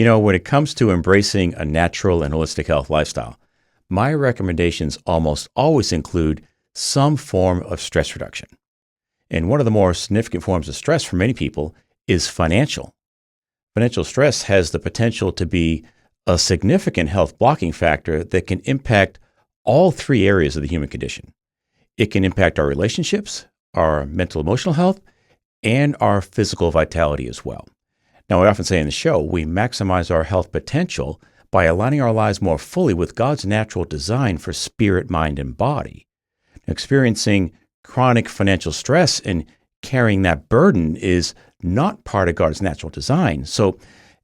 When it comes to embracing a natural and holistic health lifestyle, my recommendations almost always include some form of stress reduction. And one of the more significant forms of stress for many people is financial. Financial stress has the potential to be a significant health blocking factor that can impact all three areas of the human condition. It can impact our relationships, our mental emotional health, and our physical vitality as well. Now, I often say in the show, we maximize our health potential by aligning our lives more fully with God's natural design for spirit, mind, and body. Experiencing chronic financial stress and carrying that burden is not part of God's natural design. So,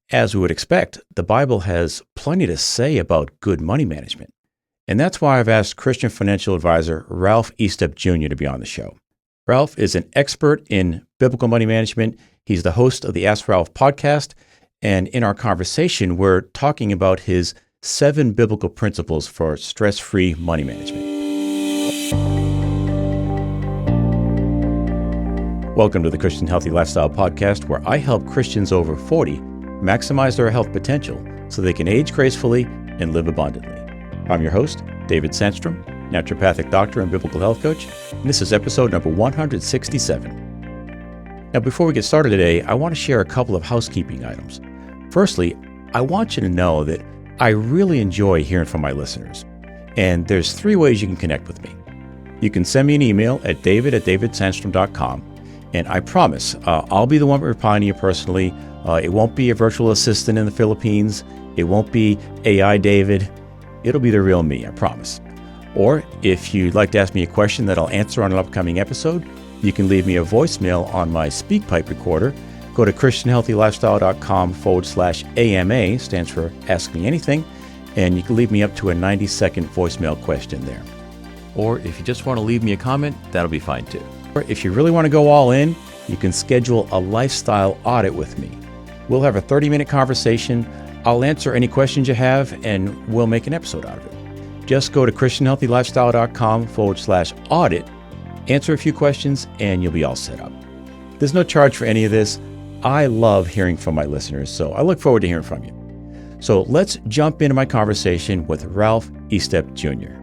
as we would expect, the Bible has plenty to say about good money management. And that's why I've asked Christian financial advisor Ralph Estep Jr. to be on the show. Ralph is an expert in biblical money management. He's the host of the Ask Ralph podcast. And in our conversation, we're talking about his 7 biblical principles for stress-free money management. Welcome to the Christian Healthy Lifestyle Podcast, where I help Christians over 40 maximize their health potential so they can age gracefully and live abundantly. I'm your host, David Sandstrom, naturopathic doctor and biblical health coach, and this is episode number 167. Now, before we get started today, I want to share a couple of housekeeping items. Firstly, I want you to know that I really enjoy hearing from my listeners, and there's 3 ways you can connect with me. You can send me an email at david@davidsandstrom.com, and I promise I'll be the one replying to you personally. It won't be a virtual assistant in the Philippines. It won't be AI David. It'll be the real me, I promise. Or if you'd like to ask me a question that I'll answer on an upcoming episode, you can leave me a voicemail on my SpeakPipe recorder. Go to christianhealthylifestyle.com/AMA, stands for Ask Me Anything, and you can leave me up to a 90-second voicemail question there. Or if you just want to leave me a comment, that'll be fine too. Or if you really want to go all in, you can schedule a lifestyle audit with me. We'll have a 30-minute conversation. I'll answer any questions you have, and we'll make an episode out of it. Just go to christianhealthylifestyle.com/audit, answer a few questions, and you'll be all set up. There's no charge for any of this. I love hearing from my listeners, so I look forward to hearing from you. So let's jump into my conversation with Ralph Estep Jr.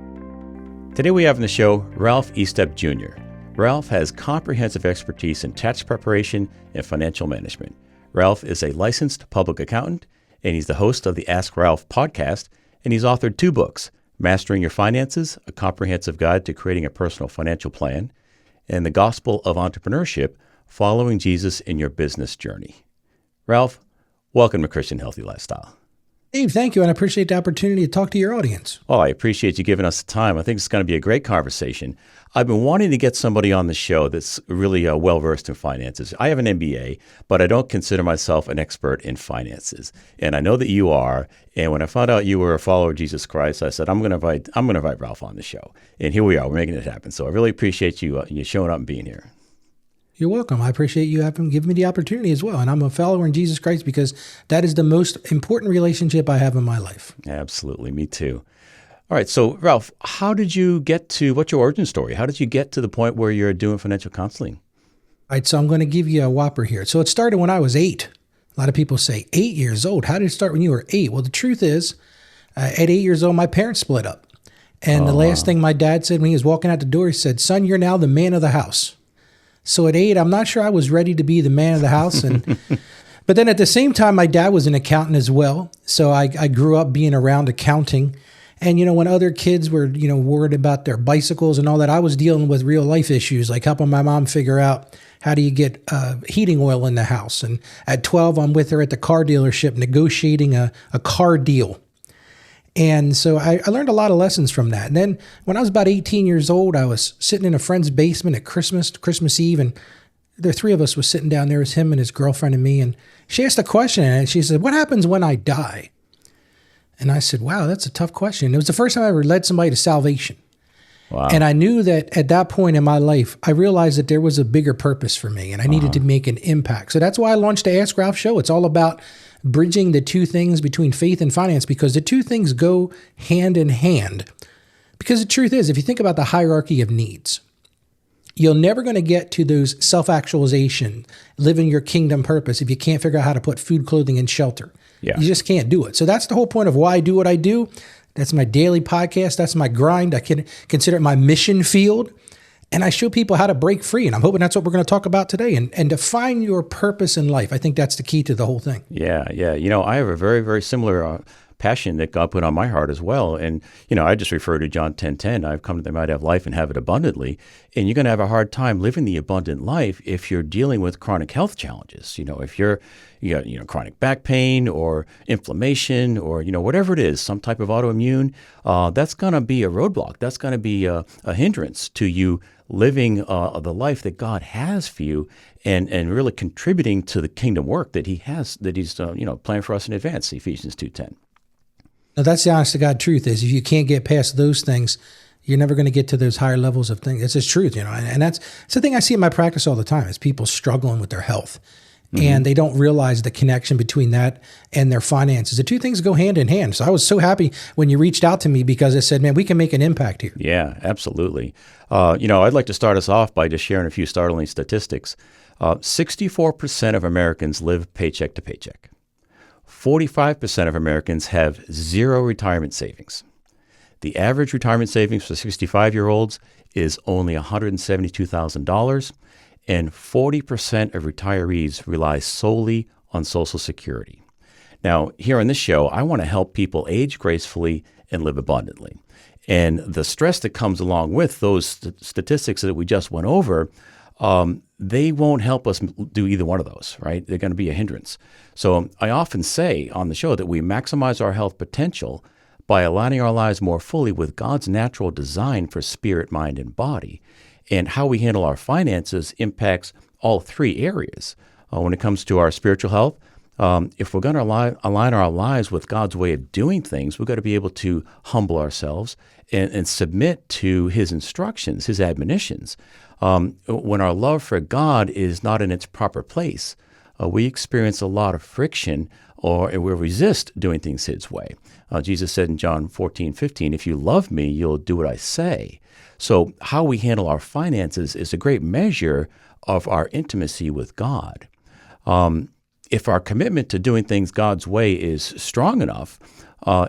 Today we have on the show Ralph Estep Jr. Ralph has comprehensive expertise in tax preparation and financial management. Ralph is a licensed public accountant, and he's the host of the Ask Ralph podcast, and he's authored 2 books, Mastering Your Finances, A Comprehensive Guide to Creating a Personal Financial Plan, and The Gospel of Entrepreneurship, Following Jesus in Your Business Journey. Ralph, welcome to Christian Healthy Lifestyle. Dave, thank you, and I appreciate the opportunity to talk to your audience. Oh, I appreciate you giving us the time. I think it's going to be a great conversation. I've been wanting to get somebody on the show that's really well-versed in finances. I have an MBA, but I don't consider myself an expert in finances. And I know that you are. And when I found out you were a follower of Jesus Christ, I said, I'm going to invite Ralph on the show. And here we are. We're making it happen. So I really appreciate you showing up and being here. You're welcome. I appreciate you giving me the opportunity as well. And I'm a follower in Jesus Christ because that is the most important relationship I have in my life. Absolutely. Me too. All right. So, Ralph, what's your origin story? How did you get to the point where you're doing financial counseling? All right. So I'm going to give you a whopper here. So it started when I was 8. A lot of people say 8 years old. How did it start when you were 8? Well, the truth is, at 8 years old, my parents split up. And the last thing my dad said when he was walking out the door, he said, "Son, you're now the man of the house." So at 8, I'm not sure I was ready to be the man of the house. But then at the same time, my dad was an accountant as well. So I grew up being around accounting. And, when other kids were, worried about their bicycles and all that, I was dealing with real life issues, like helping my mom figure out how do you get heating oil in the house. And at 12, I'm with her at the car dealership negotiating a car deal. And so I learned a lot of lessons from that. And then when I was about 18 years old, I was sitting in a friend's basement at Christmas Eve, and the 3 of us was sitting down there. It was him and his girlfriend and me. And she asked a question, and she said, "What happens when I die?" And I said, "Wow, that's a tough question." It was the first time I ever led somebody to salvation. Wow. And I knew that at that point in my life, I realized that there was a bigger purpose for me, and I needed to make an impact. So that's why I launched the Ask Ralph show. It's all about bridging the 2 things between faith and finance, because the 2 things go hand in hand. Because the truth is, if you think about the hierarchy of needs, you're never going to get to those self-actualization, living your kingdom purpose, if you can't figure out how to put food, clothing, and shelter. Yeah. You just can't do it. So that's the whole point of why I do what I do. That's my daily podcast. That's my grind. I can consider it my mission field. And I show people how to break free. And I'm hoping that's what we're going to talk about today and define your purpose in life. I think that's the key to the whole thing. Yeah. I have a very, very similar passion that God put on my heart as well. And, I just refer to John 10:10. I've come that they might have life and have it abundantly. And you're going to have a hard time living the abundant life if you're dealing with chronic health challenges. If you got chronic back pain or inflammation or, whatever it is, some type of autoimmune, that's going to be a roadblock. That's going to be a hindrance to you living the life that God has for you and really contributing to the kingdom work that He's planned for us in advance, Ephesians 2:10. Now, that's the honest to God truth is if you can't get past those things, you're never going to get to those higher levels of things. It's just truth, and that's the thing I see in my practice all the time is people struggling with their health. And they don't realize the connection between that and their finances. The two things go hand in hand. So I was so happy when you reached out to me because I said, man, we can make an impact here. Yeah, absolutely. I'd like to start us off by just sharing a few startling statistics. 64% of Americans live paycheck to paycheck. 45% of Americans have zero retirement savings. The average retirement savings for 65-year-olds is only $172,000. And 40% of retirees rely solely on Social Security. Now, here on this show, I want to help people age gracefully and live abundantly. And the stress that comes along with those statistics that we just went over, they won't help us do either one of those, right? They're going to be a hindrance. So I often say on the show that we maximize our health potential by aligning our lives more fully with God's natural design for spirit, mind, and body. And how we handle our finances impacts all three areas. When it comes to our spiritual health, if we're going to align our lives with God's way of doing things, we've got to be able to humble ourselves and submit to His instructions, His admonitions. When our love for God is not in its proper place, we experience a lot of friction or we'll resist doing things His way. Jesus said in John 14:15, if you love me, you'll do what I say. So how we handle our finances is a great measure of our intimacy with God. If our commitment to doing things God's way is strong enough,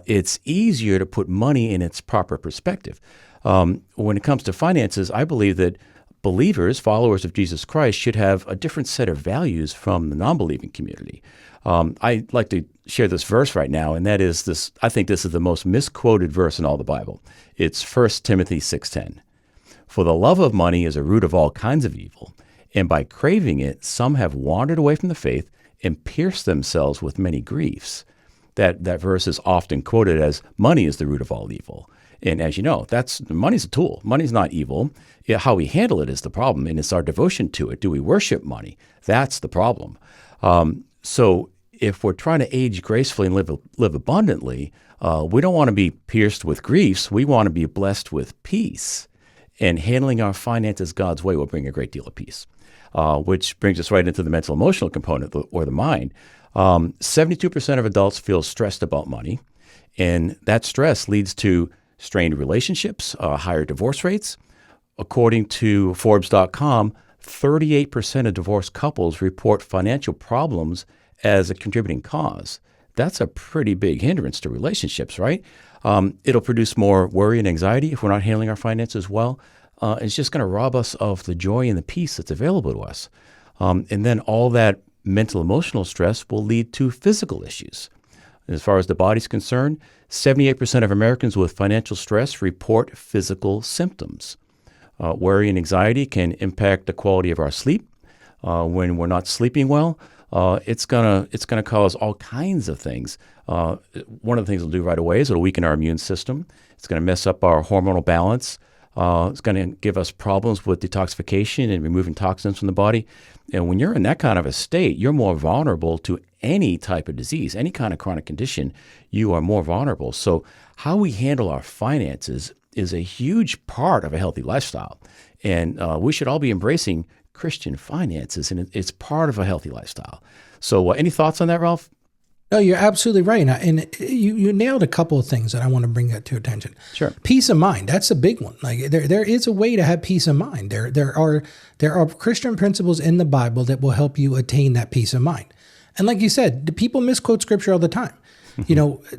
it's easier to put money in its proper perspective. When it comes to finances, I believe that believers, followers of Jesus Christ, should have a different set of values from the non-believing community. I'd like to share this verse right now, and that is this. I think this is the most misquoted verse in all the Bible. It's 1 Timothy 6:10. For the love of money is a root of all kinds of evil, and by craving it, some have wandered away from the faith and pierced themselves with many griefs. That verse is often quoted as money is the root of all evil. And as you know, money's a tool. Money's not evil. How we handle it is the problem, and it's our devotion to it. Do we worship money? That's the problem. So if we're trying to age gracefully and live abundantly, we don't want to be pierced with griefs. We want to be blessed with peace. And handling our finances God's way will bring a great deal of peace, which brings us right into the mental emotional component or the mind. 72% of adults feel stressed about money, and that stress leads to strained relationships, higher divorce rates. According to Forbes.com, 38% of divorced couples report financial problems as a contributing cause. That's a pretty big hindrance to relationships, right? It'll produce more worry and anxiety if we're not handling our finances well. It's just going to rob us of the joy and the peace that's available to us. And then all that mental, emotional stress will lead to physical issues. As far as the body's concerned, 78% of Americans with financial stress report physical symptoms. Worry and anxiety can impact the quality of our sleep. When we're not sleeping well, it's gonna cause all kinds of things. One of the things it'll do right away is it'll weaken our immune system. It's going to mess up our hormonal balance. It's going to give us problems with detoxification and removing toxins from the body. And when you're in that kind of a state, you're more vulnerable to any type of disease, any kind of chronic condition. You are more vulnerable. So how we handle our finances is a huge part of a healthy lifestyle. And we should all be embracing Christian finances, and it's part of a healthy lifestyle. So any thoughts on that, Ralph? No, you're absolutely right. And you nailed a couple of things that I want to bring that to attention. Sure. Peace of mind. That's a big one. Like there is a way to have peace of mind. There are Christian principles in the Bible that will help you attain that peace of mind. And like you said, the people misquote scripture all the time.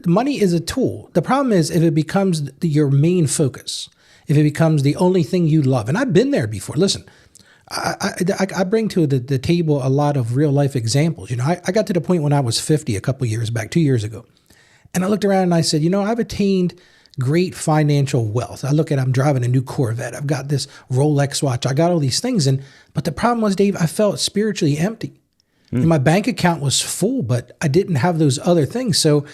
Money is a tool. The problem is if it becomes your main focus, if it becomes the only thing you love. And I've been there before. Listen, I bring to the table a lot of real life examples. I got to the point when I was 50 a couple years back, 2 years ago. And I looked around and I said, I've attained great financial wealth. I'm driving a new Corvette. I've got this Rolex watch. I got all these things. But the problem was, Dave, I felt spiritually empty. And my bank account was full, but I didn't have those other things. So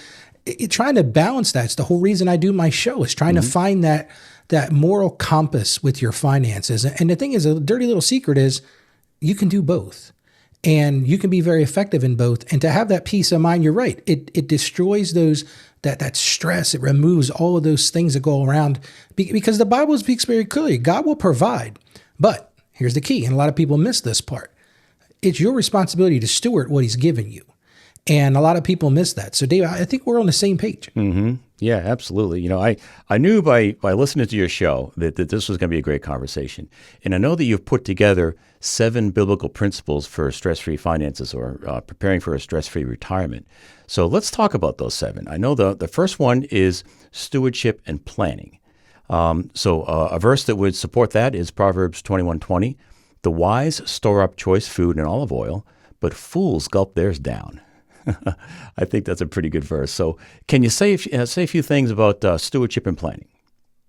trying to balance that. It's the whole reason I do my show, is trying to find that moral compass with your finances. And the thing is, a dirty little secret is you can do both. And you can be very effective in both. And to have that peace of mind, you're right. It destroys that stress. It removes all of those things that go around, because the Bible speaks very clearly. God will provide. But here's the key, and a lot of people miss this part. It's your responsibility to steward what he's given you. And a lot of people miss that. So Dave, I think we're on the same page. Mm-hmm. Yeah, absolutely. I knew by listening to your show that this was going to be a great conversation. And I know that you've put together 7 biblical principles for stress-free finances, or preparing for a stress-free retirement. So let's talk about those 7. I know the first one is stewardship and planning. So a verse that would support that is Proverbs 21:20. The wise store up choice food and olive oil, but fools gulp theirs down. I think that's a pretty good verse. So can you say a few things about stewardship and planning?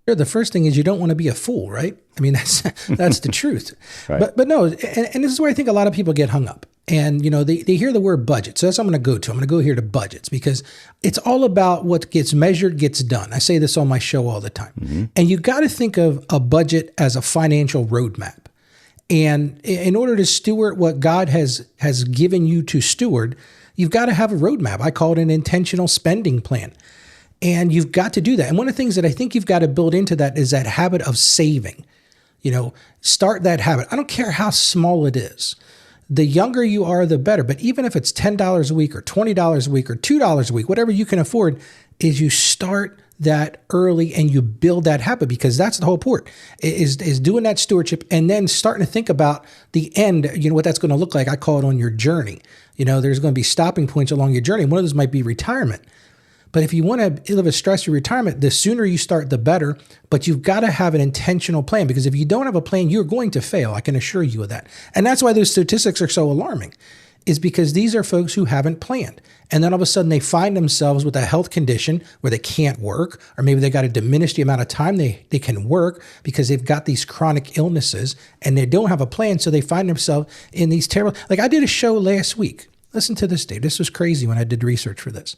Sure. The first thing is you don't want to be a fool, right? I mean, that's the truth. Right. But no, and this is where I think a lot of people get hung up. And, they hear the word budget. So that's what I'm going to go to. I'm going to go here to budgets, because it's all about what gets measured, gets done. I say this on my show all the time. Mm-hmm. And you got to think of a budget as a financial roadmap. And in order to steward what God has given you to steward, you've got to have a roadmap. I call it an intentional spending plan. And you've got to do that. And one of the things that I think you've got to build into that is that habit of saving. Start that habit. I don't care how small it is. The younger you are, the better. But even if it's $10 a week or $20 a week or $2 a week, whatever you can afford, is you start that early and you build that habit, because that's the whole point, is doing that stewardship and then starting to think about the end, what that's going to look like. I call it on your journey. There's going to be stopping points along your journey. One of those might be retirement. But if you want to live a stress-free retirement, the sooner you start, the better. But you've got to have an intentional plan, because if you don't have a plan, you're going to fail. I can assure you of that. And that's why those statistics are so alarming, is because these are folks who haven't planned. And then all of a sudden they find themselves with a health condition where they can't work, or maybe they got to diminish the amount of time they can work because they've got these chronic illnesses and they don't have a plan. So they find themselves in these terrible, like I did a show last week. Listen to this, Dave. This was crazy when I did research for this.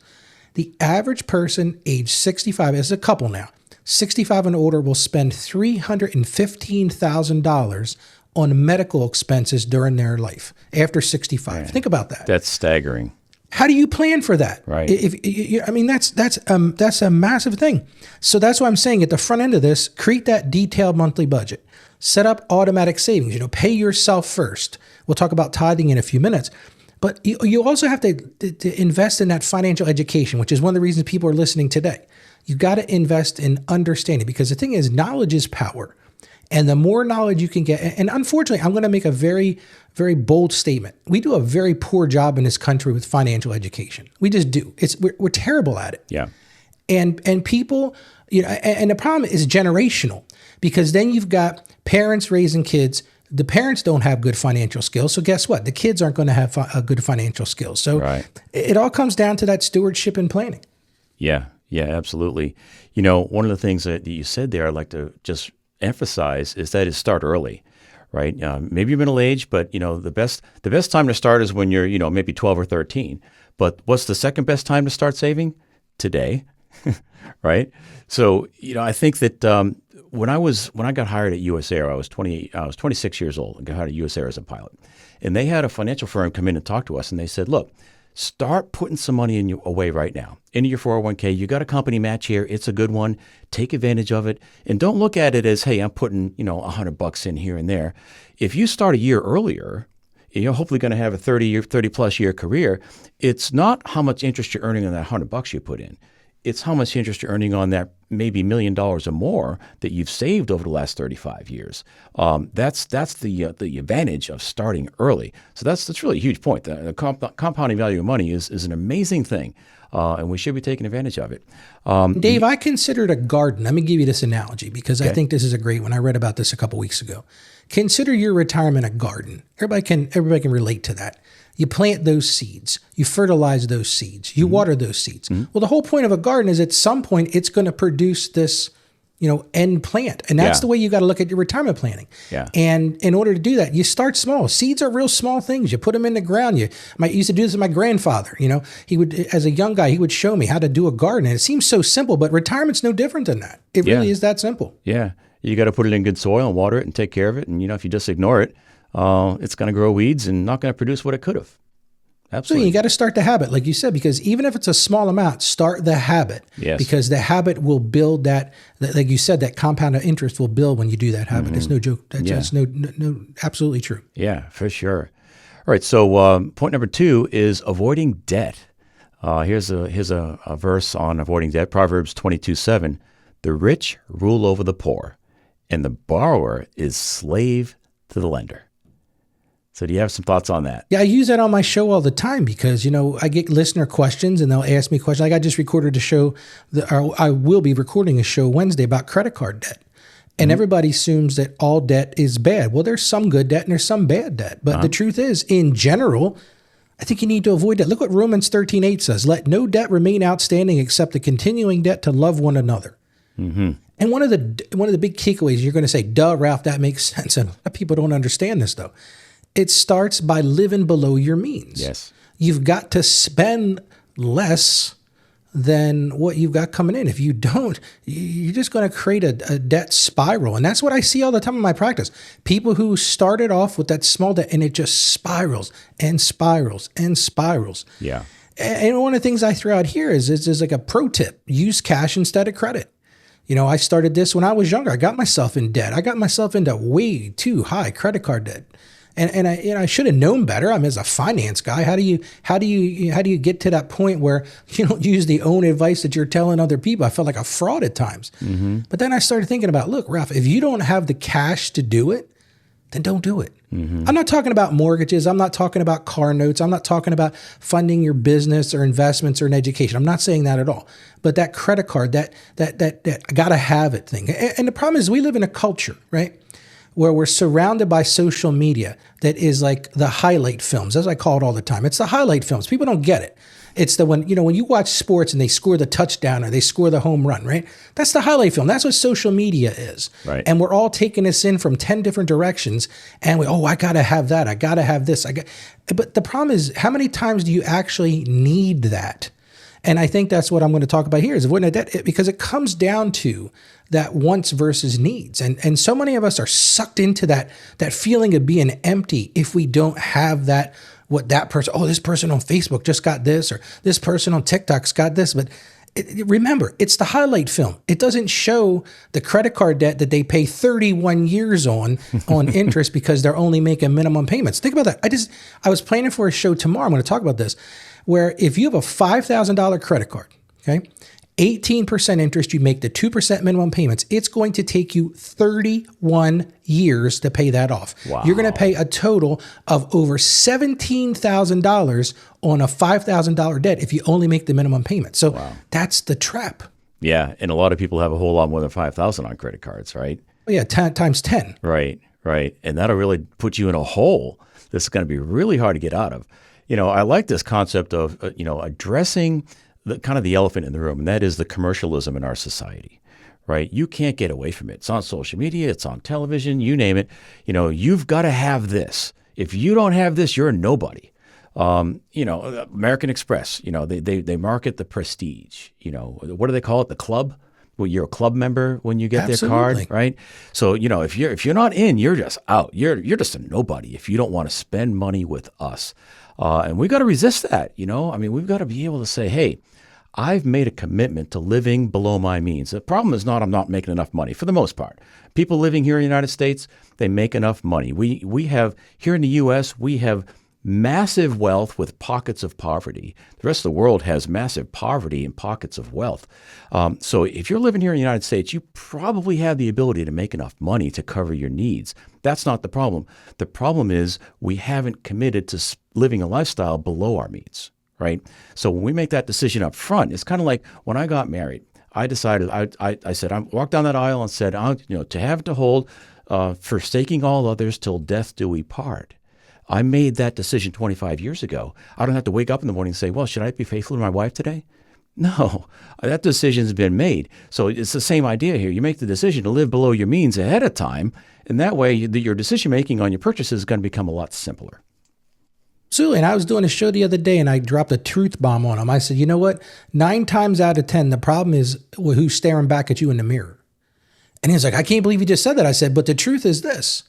The average person age 65, as a couple now, 65 and older, will spend $315,000 on medical expenses during their life after 65. Man, think about that. That's staggering. How do you plan for that? Right. That's a massive thing. So that's why I'm saying at the front end of this, create that detailed monthly budget. Set up automatic savings. Pay yourself first. We'll talk about tithing in a few minutes. But you also have to invest in that financial education, which is one of the reasons people are listening today. You've got to invest in understanding, because the thing is, knowledge is power. And the more knowledge you can get, and unfortunately, I'm going to make a very, very bold statement. We do a very poor job in this country with financial education. We just do. We're terrible at it. Yeah. And people, and the problem is generational, because then you've got parents raising kids. The parents don't have good financial skills. So guess what? The kids aren't going to have good financial skills. So right. It all comes down to that stewardship and planning. Yeah, absolutely. One of the things that you said there, I'd like to just emphasize is that is start early, right? Maybe you're middle age, but the best time to start is when you're maybe 12 or 13. But what's the second best time to start saving? Today, right? So I think that when I got hired at US Air, I was 26 years old and got hired at US Air as a pilot, and they had a financial firm come in and talk to us, and they said, "Look, start putting some money away right now into your 401k. You got a company match here. It's a good one. Take advantage of it. And don't look at it as, hey, I'm putting, $100 in here and there. If you start a year earlier, you're hopefully going to have a 30 plus year career. It's not how much interest you're earning on that $100 you put in. It's how much interest you're earning on that maybe $1 million or more that you've saved over the last 35 years. That's the advantage of starting early. So that's really a huge point. The compounding value of money is an amazing thing, and we should be taking advantage of it. Dave, I considered a garden. Let me give you this analogy because I think this is a great one. I read about this a couple weeks ago. Consider your retirement a garden. Everybody can relate to that. You plant those seeds, you fertilize those seeds, you water those seeds. Well, the whole point of a garden is at some point it's going to produce this, end plant. And that's the way you got to look at your retirement planning. Yeah. And in order to do that, you start small. Seeds are real small things. You put them in the ground. I used to do this with my grandfather. He would, as a young guy, he would show me how to do a garden. And it seems so simple, but retirement's no different than that. It really is that simple. Yeah. You got to put it in good soil and water it and take care of it. And, if you just ignore it, it's going to grow weeds and not going to produce what it could have. Absolutely. So you got to start the habit, like you said, because even if it's a small amount, start the habit. Yes. Because the habit will build that, like you said, that compound interest will build when you do that habit. It's no joke. That's just no, absolutely true. Yeah, for sure. All right. So point number 2 is avoiding debt. Here's a verse on avoiding debt. Proverbs 22:7. The rich rule over the poor, and the borrower is slave to the lender. So do you have some thoughts on that? Yeah, I use that on my show all the time because, I get listener questions and they'll ask me questions. Like I just recorded a show, I will be recording a show Wednesday about credit card debt. And everybody assumes that all debt is bad. Well, there's some good debt and there's some bad debt. But the truth is, in general, I think you need to avoid that. Look what Romans 13:8 says. Let no debt remain outstanding except the continuing debt to love one another. Mm-hmm. And one of the big takeaways, you're going to say, duh, Ralph, that makes sense. And a lot of people don't understand this, though. It starts by living below your means. Yes. You've got to spend less than what you've got coming in. If you don't, you're just going to create a debt spiral. And that's what I see all the time in my practice. People who started off with that small debt and it just spirals and spirals and spirals. Yeah. And one of the things I throw out here is like a pro tip. Use cash instead of credit. I started this when I was younger. I got myself in debt. I got myself into way too high credit card debt. And I should have known better. I'm as a finance guy. How do you get to that point where you don't use the own advice that you're telling other people? I felt like a fraud at times. Mm-hmm. But then I started thinking about, look, Ralph, if you don't have the cash to do it, then don't do it. Mm-hmm. I'm not talking about mortgages. I'm not talking about car notes. I'm not talking about funding your business or investments or an education. I'm not saying that at all. But that credit card, that I gotta have it thing. And the problem is we live in a culture, right, where we're surrounded by social media that is like the highlight films, as I call it all the time. It's the highlight films. People don't get it. It's the when you watch sports and they score the touchdown or they score the home run, right? That's the highlight film. That's what social media is. Right. And we're all taking this in from 10 different directions. And I got to have that. I got to have this. But the problem is, how many times do you actually need that? And I think that's what I'm going to talk about here is avoiding debt, because it comes down to that wants versus needs. And so many of us are sucked into that feeling of being empty if we don't have that, what that person, this person on Facebook just got this, or this person on TikTok's got this. But remember, it's the highlight film. It doesn't show the credit card debt that they pay 31 years on interest because they're only making minimum payments. Think about that. I was planning for a show tomorrow. I'm going to talk about this, where if you have a $5,000 credit card, okay, 18% interest, you make the 2% minimum payments. It's going to take you 31 years to pay that off. Wow. You're going to pay a total of over $17,000 on a $5,000 debt if you only make the minimum payment. So That's the trap. Yeah, and a lot of people have a whole lot more than $5,000 on credit cards, right? Yeah, times 10. Right. And that'll really put you in a hole that's going to be really hard to get out of. I like this concept of, addressing the elephant in the room, and that is the commercialism in our society, right? You can't get away from it. It's on social media, it's on television, you name it. You've got to have this. If you don't have this, you're a nobody. American Express, they market the prestige. What do they call it? The club? Well, you're a club member when you get their card, right? So, if you're not in, you're just out. You're just a nobody if you don't want to spend money with us. And we've got to resist that, we've got to be able to say, hey, I've made a commitment to living below my means. The problem is not I'm not making enough money for the most part. People living here in the United States, they make enough money. We have, here in the U.S., we have massive wealth with pockets of poverty. The rest of the world has massive poverty and pockets of wealth. So if you're living here in the United States, you probably have the ability to make enough money to cover your needs. That's not the problem. The problem is we haven't committed to living a lifestyle below our means, right? So when we make that decision up front, it's kind of like when I got married. I decided, I said, I walked down that aisle and said, to have to hold, forsaking all others till death do we part. I made that decision 25 years ago. I don't have to wake up in the morning and say, well, should I be faithful to my wife today? No, that decision's been made. So it's the same idea here. You make the decision to live below your means ahead of time, and that way your decision-making on your purchases is going to become a lot simpler. Absolutely. And I was doing a show the other day and I dropped a truth bomb on him. I said, you know what? 9 times out of 10, the problem is who's staring back at you in the mirror. And he was like, I can't believe you just said that. I said, but the truth is this.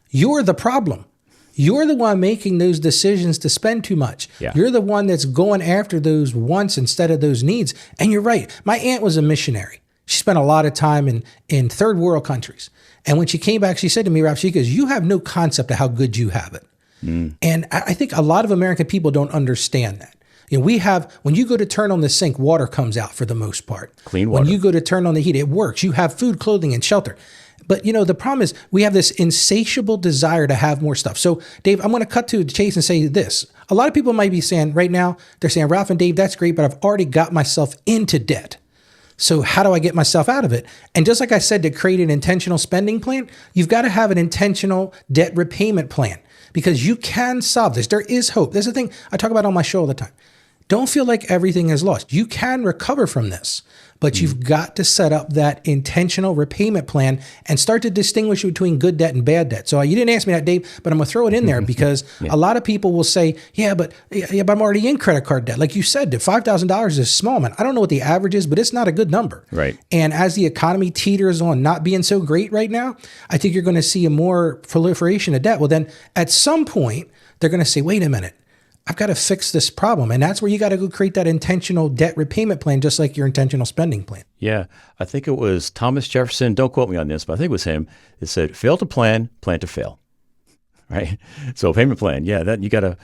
You're the problem. You're the one making those decisions to spend too much. Yeah. You're the one that's going after those wants instead of those needs. And you're right. My aunt was a missionary. She spent a lot of time in third world countries. And when she came back, she said to me, Ralph, she goes, you have no concept of how good you have it. And I think a lot of American people don't understand that. We have, when you go to turn on the sink, water comes out for the most part. Clean water. When you go to turn on the heat, it works. You have food, clothing, and shelter. But, the problem is we have this insatiable desire to have more stuff. So, Dave, I'm going to cut to the chase and say this. A lot of people might be saying right now, they're saying, Ralph and Dave, that's great, but I've already got myself into debt. So how do I get myself out of it? And just like I said, to create an intentional spending plan, you've got to have an intentional debt repayment plan. Because you can solve this. There is hope. There's a thing I talk about on my show all the time. Don't feel like everything is lost. You can recover from this, but you've got to set up that intentional repayment plan and start to distinguish between good debt and bad debt. So you didn't ask me that, Dave, but I'm going to throw it in there because a lot of people will say, but I'm already in credit card debt. Like you said, $5,000 is small, man. I don't know what the average is, but it's not a good number. Right. And as the economy teeters on not being so great right now, I think you're going to see a more proliferation of debt. Well, then at some point, they're going to say, wait a minute. I've got to fix this problem. And that's where you got to go create that intentional debt repayment plan, just like your intentional spending plan. Yeah. I think it was Thomas Jefferson. Don't quote me on this, but I think it was him. It said, fail to plan to fail. Right. So payment plan. Yeah. That you got to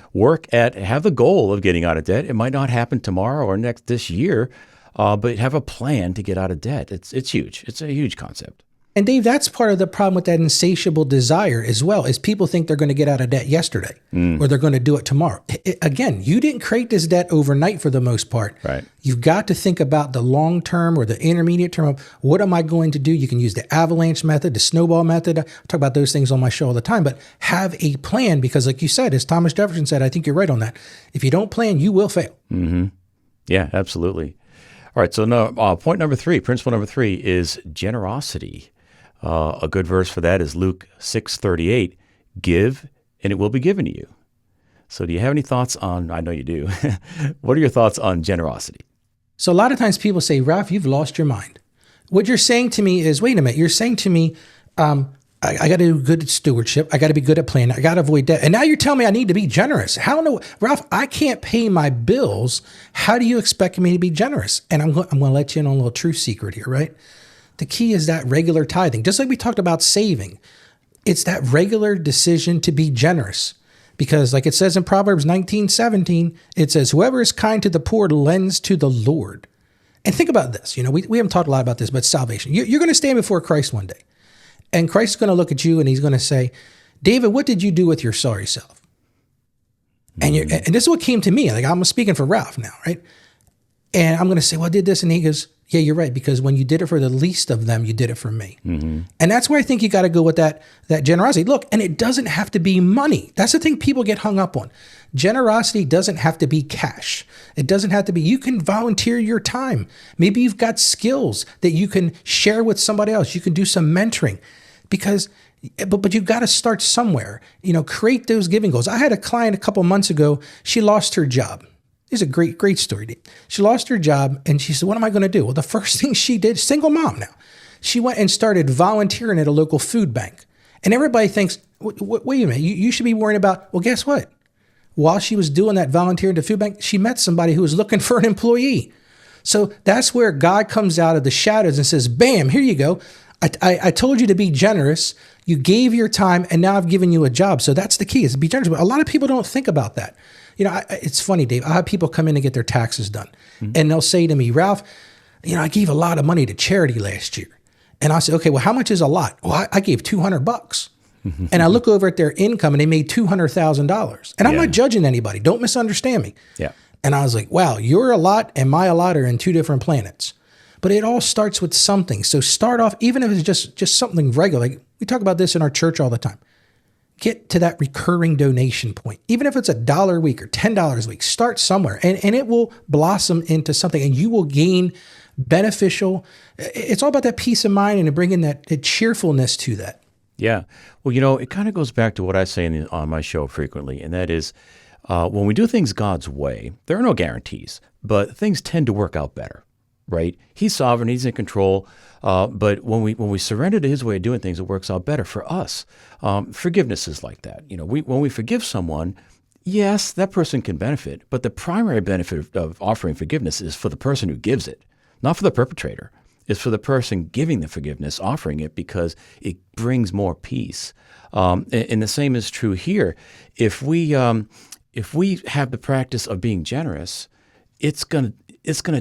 have the goal of getting out of debt. It might not happen tomorrow or this year, but have a plan to get out of debt. It's huge. It's a huge concept. And Dave, that's part of the problem with that insatiable desire as well, is people think they're going to get out of debt yesterday or they're going to do it tomorrow. Again, you didn't create this debt overnight for the most part. Right. You've got to think about the long term or the intermediate term of what am I going to do? You can use the avalanche method, the snowball method. I talk about those things on my show all the time, but have a plan because like you said, as Thomas Jefferson said, I think you're right on that. If you don't plan, you will fail. Mm-hmm. Yeah, absolutely. All right. So now, principle number 3 is generosity. A good verse for that is Luke 6:38, give and it will be given to you. So do you have any thoughts on, I know you do, what are your thoughts on generosity? So a lot of times people say, Ralph, you've lost your mind. What you're saying to me is, wait a minute, you're saying to me, I got to do good stewardship. I got to be good at planning. I got to avoid debt. And now you're telling me I need to be generous. How no, Ralph, I can't pay my bills. How do you expect me to be generous? And I'm going to let you in on a little truth secret here, right? The key is that regular tithing. Just like we talked about saving, it's that regular decision to be generous. Because like it says in Proverbs 19:17, it says, whoever is kind to the poor lends to the Lord. And think about this. We haven't talked a lot about this, but salvation. You're going to stand before Christ one day. And Christ is going to look at you and he's going to say, David, what did you do with your sorry self? And this is what came to me. Like I'm speaking for Ralph now, right? And I'm going to say, well, I did this. And he goes, yeah, you're right. Because when you did it for the least of them, you did it for me. Mm-hmm. And that's where I think you got to go with that generosity. Look, and it doesn't have to be money. That's the thing people get hung up on. Generosity doesn't have to be cash. It doesn't have to be, you can volunteer your time. Maybe you've got skills that you can share with somebody else. You can do some mentoring but you've got to start somewhere, create those giving goals. I had a client a couple months ago. She lost her job. It's a great, great story. She lost her job and she said, what am I going to do? Well, the first thing she did, single mom now, she went and started volunteering at a local food bank. And everybody thinks, wait a minute, you should be worrying about, well, guess what? While she was doing that volunteering at the food bank, she met somebody who was looking for an employee. So that's where God comes out of the shadows and says, bam, here you go. I told you to be generous. You gave your time, and now I've given you a job. So that's the key, is to be generous. But a lot of people don't think about that. It's funny, Dave. I have people come in to get their taxes done, and they'll say to me, Ralph, I gave a lot of money to charity last year. And I say, okay, well, how much is a lot? Well, I gave $200. And I look over at their income, and they made $200,000. And I'm not judging anybody. Don't misunderstand me. Yeah. And I was like, wow, your a lot and my a lot are in two different planets. But it all starts with something. So start off, even if it's just something regular. Like we talk about this in our church all the time. Get to that recurring donation point. Even if it's $1 a week or $10 a week, start somewhere, and it will blossom into something, and you will gain beneficial. It's all about that peace of mind and bringing that cheerfulness to that. Yeah. Well, it kind of goes back to what I say on my show frequently, and that is when we do things God's way, there are no guarantees, but things tend to work out better, right? He's sovereign, he's in control, but when we surrender to his way of doing things, it works out better for us. Forgiveness is like that. When we forgive someone, yes, that person can benefit, but the primary benefit of offering forgiveness is for the person who gives it, not for the perpetrator. It's for the person giving the forgiveness, offering it, because it brings more peace. And the same is true here. If we have the practice of being generous, it's gonna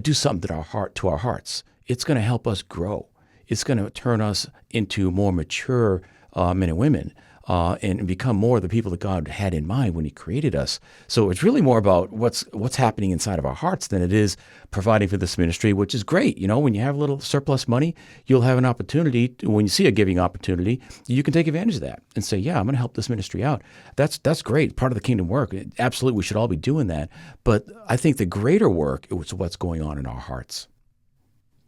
do something to our hearts. It's gonna help us grow. It's gonna turn us into more mature men and women, and become more the people that God had in mind when he created us. So it's really more about what's happening inside of our hearts than it is providing for this ministry, which is great. When you have a little surplus money, you'll have an opportunity when you see a giving opportunity, you can take advantage of that and say, yeah, I'm going to help this ministry out. That's great. Part of the kingdom work. Absolutely. We should all be doing that. But I think the greater work is what's going on in our hearts.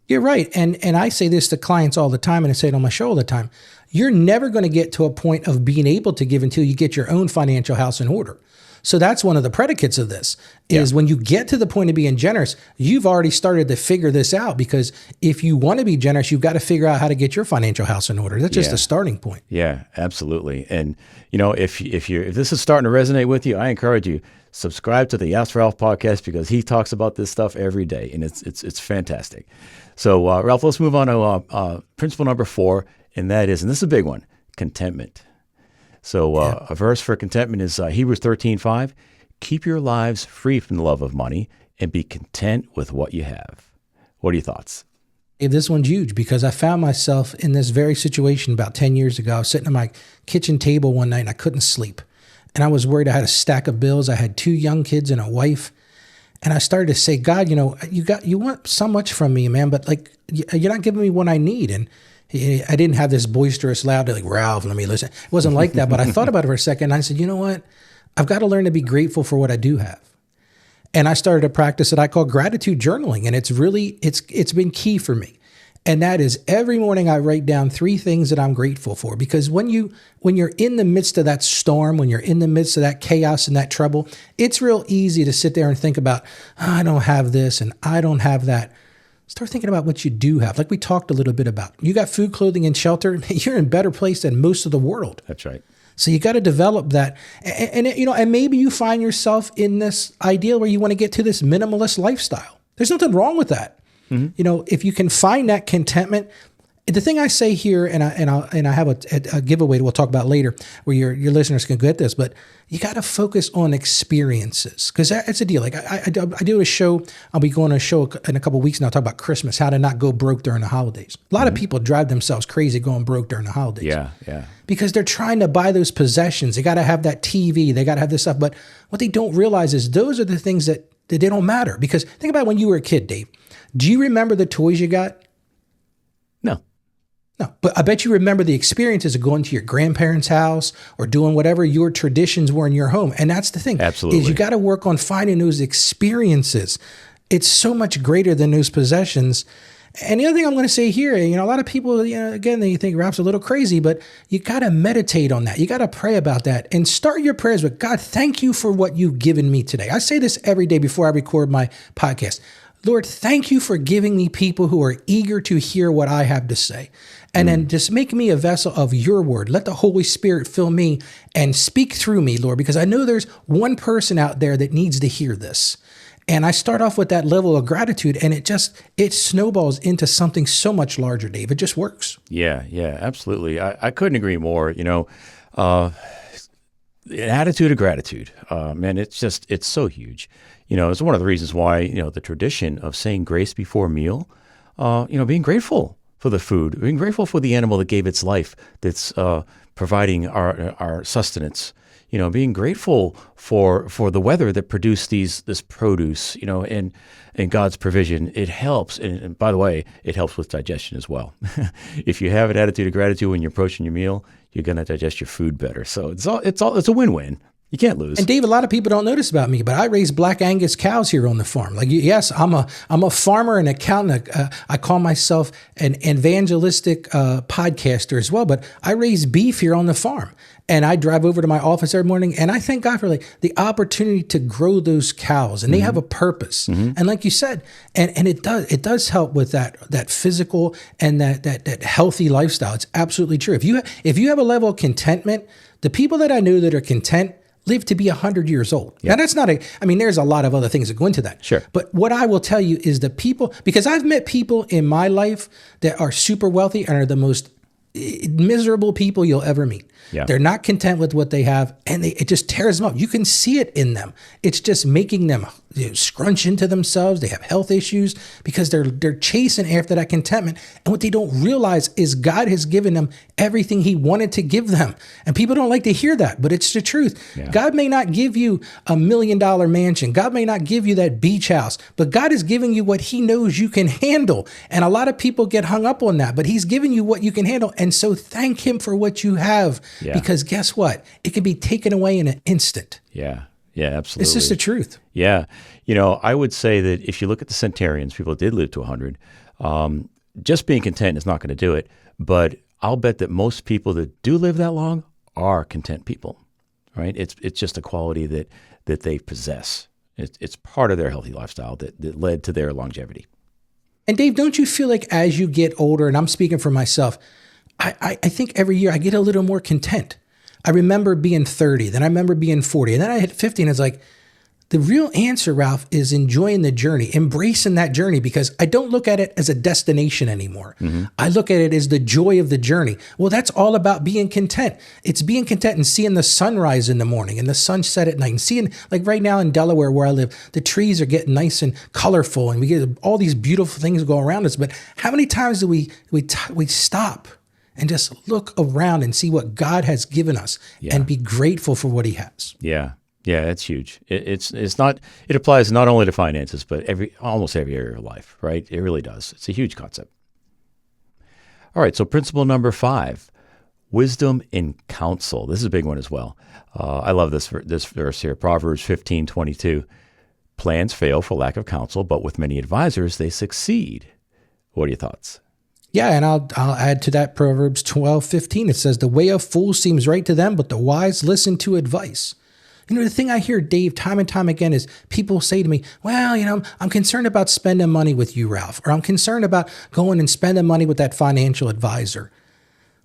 You're right. And I say this to clients all the time, and I say it on my show all the time. You're never going to get to a point of being able to give until you get your own financial house in order. So that's one of the predicates of this, is when you get to the point of being generous, you've already started to figure this out, because if you want to be generous, you've got to figure out how to get your financial house in order. That's just a starting point. Yeah, absolutely. And, if this is starting to resonate with you, I encourage you, subscribe to the Ask Ralph podcast, because he talks about this stuff every day, and it's fantastic. So, Ralph, let's move on to principle number 4, and that is, and this is a big one, contentment. So a verse for contentment is Hebrews 13:5. Keep your lives free from the love of money and be content with what you have. What are your thoughts? This one's huge, because I found myself in this very situation about 10 years ago. I was sitting at my kitchen table one night and I couldn't sleep. And I was worried. I had a stack of bills. I had 2 young kids and a wife. And I started to say, God, you want so much from me, man, but you're not giving me what I need. And I didn't have this boisterous, loud, Ralph, let me listen. It wasn't like that, but I thought about it for a second. And I said, you know what? I've got to learn to be grateful for what I do have. And I started a practice that I call gratitude journaling. And it's been key for me. And that is, every morning I write down 3 things that I'm grateful for. Because when you're in the midst of that storm, when you're in the midst of that chaos and that trouble, it's real easy to sit there and think about, I don't have this and I don't have that. Start thinking about what you do have. Like we talked a little bit about. You got food, clothing, and shelter. You're in a better place than most of the world. That's right. So you got to develop that. And maybe you find yourself in this idea where you want to get to this minimalist lifestyle. There's nothing wrong with that. Mm-hmm. If you can find that contentment. The thing I say here, and I have a giveaway that we'll talk about later, where your listeners can get this, but you got to focus on experiences, because that's a deal. Like I do a show. I'll be going to a show in a couple of weeks, and I'll talk about Christmas, how to not go broke during the holidays. A lot of people drive themselves crazy going broke during the holidays. Yeah. Because they're trying to buy those possessions. They got to have that TV. They got to have this stuff. But what they don't realize is those are the things that they don't matter. Because think about when you were a kid, Dave. Do you remember the toys you got? No, but I bet you remember the experiences of going to your grandparents' house or doing whatever your traditions were in your home. And that's the thing. Absolutely. Is you got to work on finding those experiences. It's so much greater than those possessions. And the other thing I'm going to say here, a lot of people, again, they think Ralph's a little crazy, but you got to meditate on that. You got to pray about that and start your prayers with, God, thank you for what you've given me today. I say this every day before I record my podcast. Lord, thank you for giving me people who are eager to hear what I have to say. And then just make me a vessel of your word. Let the Holy Spirit fill me and speak through me, Lord, because I know there's one person out there that needs to hear this. And I start off with that level of gratitude, and it snowballs into something so much larger, Dave. It just works. Yeah, absolutely. I couldn't agree more. An attitude of gratitude, man, it's so huge. It's one of the reasons why, the tradition of saying grace before a meal, being grateful for the food, being grateful for the animal that gave its life, that's providing our sustenance, being grateful for the weather that produced this produce, and God's provision. It helps. And by the way, it helps with digestion as well. If you have an attitude of gratitude when you're approaching your meal, you're going to digest your food better. So it's a win-win. You can't lose. And Dave, a lot of people don't notice about me, but I raise Black Angus cows here on the farm. Like, yes, I'm a farmer and accountant. I call myself an evangelistic podcaster as well, but I raise beef here on the farm. And I drive over to my office every morning, and I thank God for the opportunity to grow those cows, and they have a purpose. And like you said, and it does help with that physical and that healthy lifestyle. It's absolutely true. If you have a level of contentment, the people that I know that are content live to be 100 years old. Yeah. Now that's not there's a lot of other things that go into that. Sure. But what I will tell you is the people, because I've met people in my life that are super wealthy and are the most miserable people you'll ever meet. Yeah. They're not content with what they have, and it just tears them up. You can see it in them. It's just making them scrunch into themselves. They have health issues because they're chasing after that contentment. And what they don't realize is God has given them everything he wanted to give them. And people don't like to hear that, but it's the truth. Yeah. God may not give you $1 million mansion. God may not give you that beach house, but God is giving you what he knows you can handle. And a lot of people get hung up on that, but he's giving you what you can handle. And so thank him for what you have. Yeah. Because guess what? It can be taken away in an instant. Yeah, absolutely. It's just the truth. Yeah. I would say that if you look at the centenarians, people did live to 100, just being content is not going to do it. But I'll bet that most people that do live that long are content people, right? It's just a quality that they possess. It's part of their healthy lifestyle that led to their longevity. And Dave, don't you feel like as you get older, and I'm speaking for myself, I think every year I get a little more content. I remember being 30, then I remember being 40, and then I hit 50, and it's like, the real answer, Ralph, is enjoying the journey, embracing that journey, because I don't look at it as a destination anymore. Mm-hmm. I look at it as the joy of the journey. Well, that's all about being content. It's being content and seeing the sunrise in the morning and the sunset at night, and seeing, like right now in Delaware where I live, the trees are getting nice and colorful, and we get all these beautiful things go around us. But how many times do we stop and just look around and see what God has given us and be grateful for what he has? Yeah, it's huge. It applies not only to finances, but almost every area of life, right? It really does. It's a huge concept. All right, so principle number 5, wisdom in counsel. This is a big one as well. I love this verse here, Proverbs 15:22. Plans fail for lack of counsel, but with many advisors, they succeed. What are your thoughts? Yeah, and I'll add to that Proverbs 12:15. It says, the way of fools seems right to them, but the wise listen to advice. The thing I hear, Dave, time and time again is people say to me, well, I'm concerned about spending money with you, Ralph, or I'm concerned about going and spending money with that financial advisor.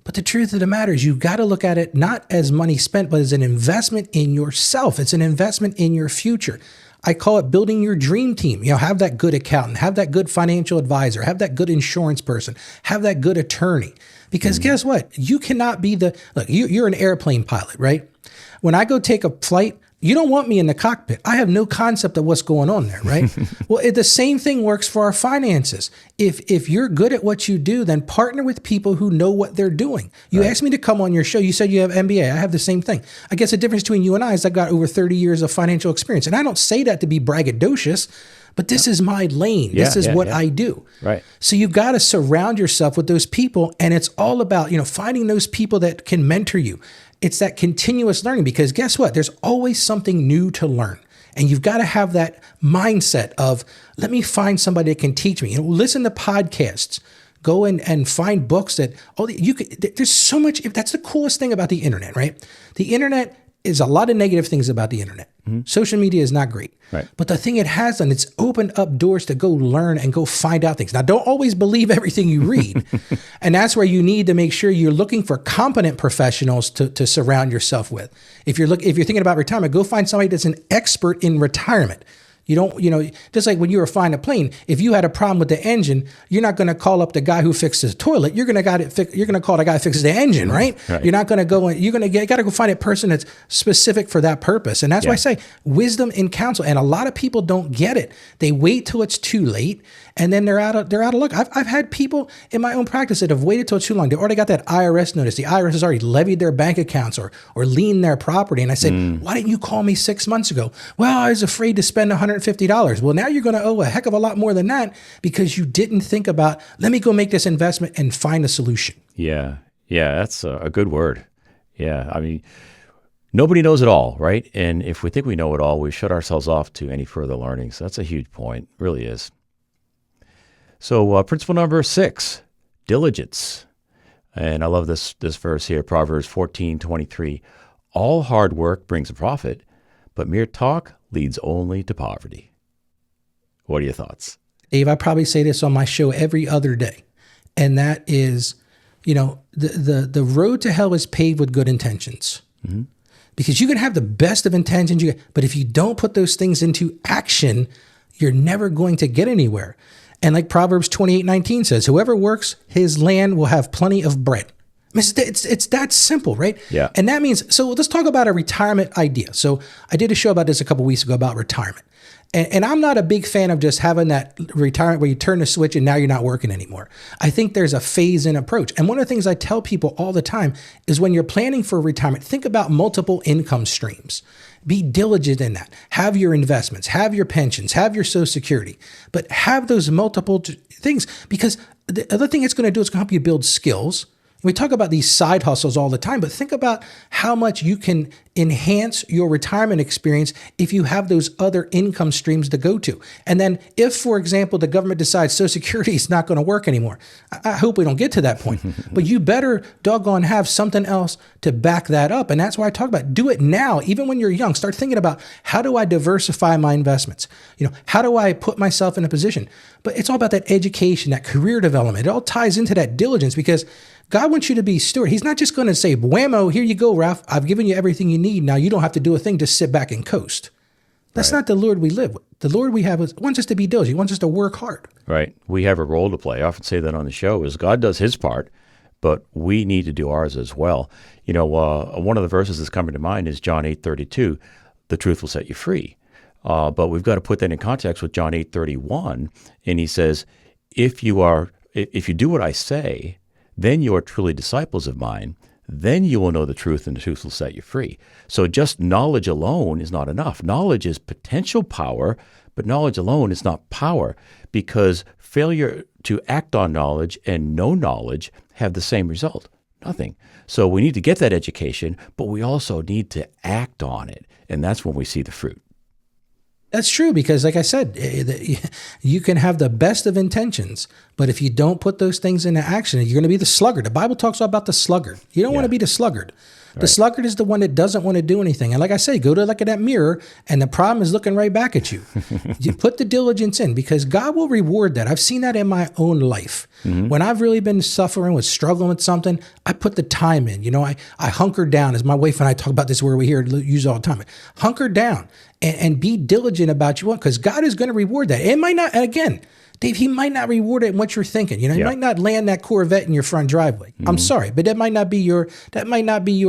But the truth of the matter is you've got to look at it not as money spent, but as an investment in yourself. It's an investment in your future. I call it building your dream team. Have that good accountant, have that good financial advisor, have that good insurance person, have that good attorney. Because guess what? You cannot be you're an airplane pilot, right? When I go take a flight, you don't want me in the cockpit. I have no concept of what's going on there, right? Well, the same thing works for our finances. If you're good at what you do, then partner with people who know what they're doing. You asked me to come on your show. You said you have MBA. I have the same thing. I guess the difference between you and I is I got over 30 years of financial experience. And I don't say that to be braggadocious, but this is my lane. This is what I do. Right. So you've got to surround yourself with those people. And it's all about, finding those people that can mentor you. It's that continuous learning, because guess what? There's always something new to learn. And you've got to have that mindset of, let me find somebody that can teach me. Listen to podcasts. Go and find books there's so much. That's the coolest thing about the internet, right? The internet is a lot of negative things about the internet. Mm-hmm. Social media is not great. Right. But the thing it has done, it's opened up doors to go learn and go find out things. Now, don't always believe everything you read. And that's where you need to make sure you're looking for competent professionals to surround yourself with. If you're thinking about retirement, go find somebody that's an expert in retirement. You don't, just like when you were flying a plane, if you had a problem with the engine, you're not going to call up the guy who fixes the toilet. You're going to call the guy who fixes the engine, right? You're not going to go, you're going to got to go find a person that's specific for that purpose. And that's why I say wisdom in counsel. And a lot of people don't get it. They wait till it's too late, and then they're out of luck. I've had people in my own practice that have waited till too long. They already got that IRS notice. The IRS has already levied their bank accounts or liened their property. And I said, why didn't you call me 6 months ago? Well, I was afraid to spend $150. Well, now you're going to owe a heck of a lot more than that because you didn't think about, let me go make this investment and find a solution. Yeah. Yeah. That's a good word. Yeah. I mean, nobody knows it all, right? And if we think we know it all, we shut ourselves off to any further learning. So that's a huge point. It really is. So principle number 6, diligence. And I love this verse here, Proverbs 14:23. All hard work brings a profit, but mere talk leads only to poverty. What are your thoughts? Dave, I probably say this on my show every other day. And that is, the road to hell is paved with good intentions. Mm-hmm. Because you can have the best of intentions, but if you don't put those things into action, you're never going to get anywhere. And like Proverbs 28:19 says, whoever works his land will have plenty of bread. It's that simple, right? Yeah. And that means, so let's talk about a retirement idea. So I did a show about this a couple of weeks ago about retirement. And I'm not a big fan of just having that retirement where you turn the switch and now you're not working anymore. I think there's a phase-in approach. And one of the things I tell people all the time is when you're planning for retirement, think about multiple income streams. Be diligent in that. Have your investments, have your pensions, have your Social Security, but have those multiple things, because the other thing it's going to do is going to help you build skills. We talk about these side hustles all the time, but think about how much you can enhance your retirement experience if you have those other income streams to go to. And then if, for example, the government decides Social Security is not going to work anymore, I hope we don't get to that point, but you better doggone have something else to back that up. And that's why I talk about do it now, even when you're young. Start thinking about, how do I diversify my investments? How do I put myself in a position? But it's all about that education, that career development. It all ties into that diligence, because God wants you to be steward. He's not just going to say, whammo, here you go, Ralph. I've given you everything you need. Now you don't have to do a thing. Just sit back and coast. That's not the Lord we live with. The Lord we have wants us to be diligent. He wants us to work hard. Right. We have a role to play. I often say that on the show is God does his part, but we need to do ours as well. One of the verses that's coming to mind is John 8:32. The truth will set you free. But we've got to put that in context with John 8:31. And he says, if you do what I say, then you are truly disciples of mine. Then you will know the truth, and the truth will set you free. So just knowledge alone is not enough. Knowledge is potential power, but knowledge alone is not power, because failure to act on knowledge and no knowledge have the same result, nothing. So we need to get that education, but we also need to act on it, and that's when we see the fruit. That's true, because like I said, you can have the best of intentions, but if you don't put those things into action, you're going to be the sluggard. The Bible talks about the sluggard. You don't want to be the sluggard. The sluggard is the one that doesn't want to do anything. And like I say, go to look at that mirror, and the problem is looking right back at you. You put the diligence in, because God will reward that. I've seen that in my own life. Mm-hmm. When I've really been struggling with something, I put the time in. I hunker down, as my wife and I talk about this, where we use it all the time. Hunker down and be diligent about your work, because God is going to reward that. It might not, and again, Dave, he might not reward it in what you're thinking. He might not land that Corvette in your front driveway. Mm-hmm. I'm sorry, but that might not be your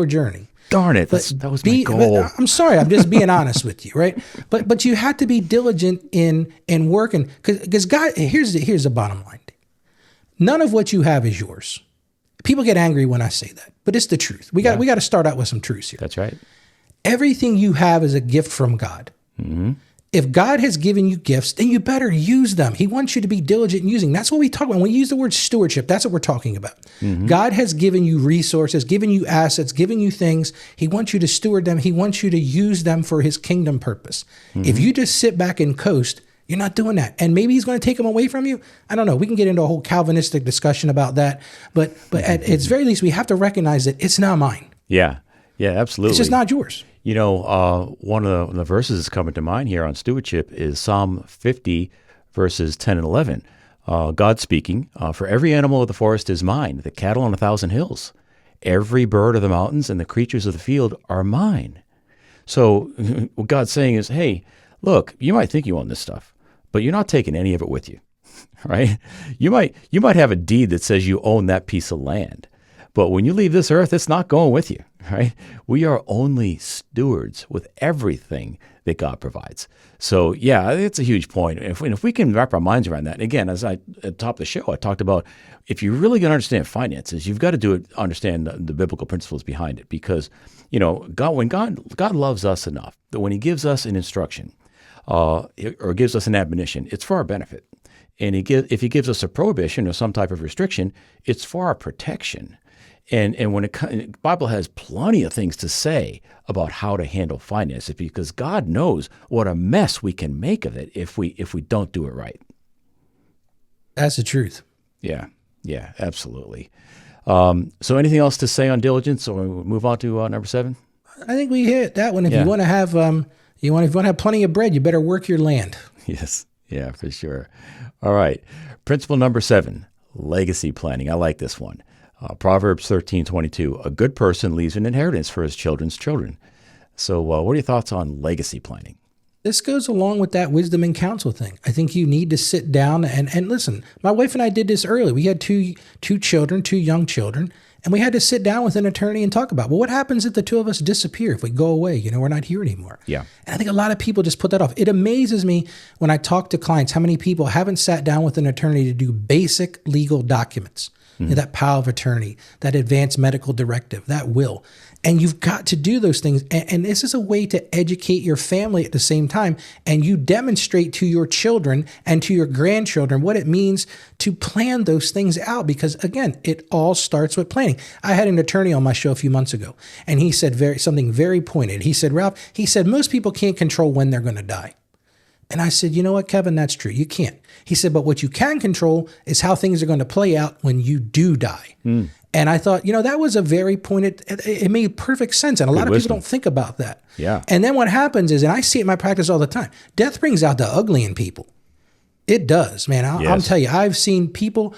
journey. Darn it, that was my goal. I'm sorry, I'm just being honest with you, right? But you have to be diligent in working, because God, here's the bottom line. None of what you have is yours. People get angry when I say that, but it's the truth. We got to start out with some truths here. That's right. Everything you have is a gift from God. Mm-hmm. If God has given you gifts, then you better use them. He wants you to be diligent in using. That's what we talk about. When we use the word stewardship, that's what we're talking about. Mm-hmm. God has given you resources, given you assets, given you things. He wants you to steward them. He wants you to use them for his kingdom purpose. Mm-hmm. If you just sit back and coast, you're not doing that. And maybe he's going to take them away from you. I don't know. We can get into a whole Calvinistic discussion about that. But at its very least, we have to recognize that it's not mine. Yeah. Yeah, absolutely. It's just not yours. One of the verses that's coming to mind here on stewardship is Psalm 50, verses 10 and 11. God speaking, for every animal of the forest is mine, the cattle on 1,000 hills. Every bird of the mountains and the creatures of the field are mine. So what God's saying is, hey, look, you might think you own this stuff, but you're not taking any of it with you, right? You might have a deed that says you own that piece of land, but when you leave this earth, it's not going with you, right? We are only stewards with everything that God provides. So yeah, it's a huge point. If we can wrap our minds around that, and again, as at the top of the show, I talked about, if you're really going to understand finances, you've got to understand the biblical principles behind it, because when God loves us enough that when He gives us an instruction or gives us an admonition, it's for our benefit. And if He gives us a prohibition or some type of restriction, it's for our protection. And when the Bible has plenty of things to say about how to handle finances, because God knows what a mess we can make of it if we don't do it right. That's the truth. Yeah, absolutely. So anything else to say on diligence, or we move on to number 7? I think we hit that one. If you want to have plenty of bread, you better work your land. Yes, yeah, for sure. All right, principle number 7: legacy planning. I like this one. Proverbs 13:22, a good person leaves an inheritance for his children's children. So what are your thoughts on legacy planning? This goes along with that wisdom and counsel thing. I think you need to sit down and listen. My wife and I did this early. We had two young children, and we had to sit down with an attorney and talk about, well, what happens if the two of us disappear, if we go away, we're not here anymore. Yeah. And I think a lot of people just put that off. It amazes me when I talk to clients how many people haven't sat down with an attorney to do basic legal documents. That power of attorney, that advanced medical directive, that will. And you've got to do those things. And this is a way to educate your family at the same time. And you demonstrate to your children and to your grandchildren what it means to plan those things out. Because again, it all starts with planning. I had an attorney on my show a few months ago, and he said something very pointed. He said, Ralph, most people can't control when they're going to die. And I said, you know what, Kevin, that's true. You can't. He said, but what you can control is how things are going to play out when you do die. And I thought, that was a very pointed, it made perfect sense. And a lot of people don't think about that. Yeah. And then what happens is, and I see it in my practice all the time, death brings out the ugly in people. It does, man. I'll tell you, I've seen people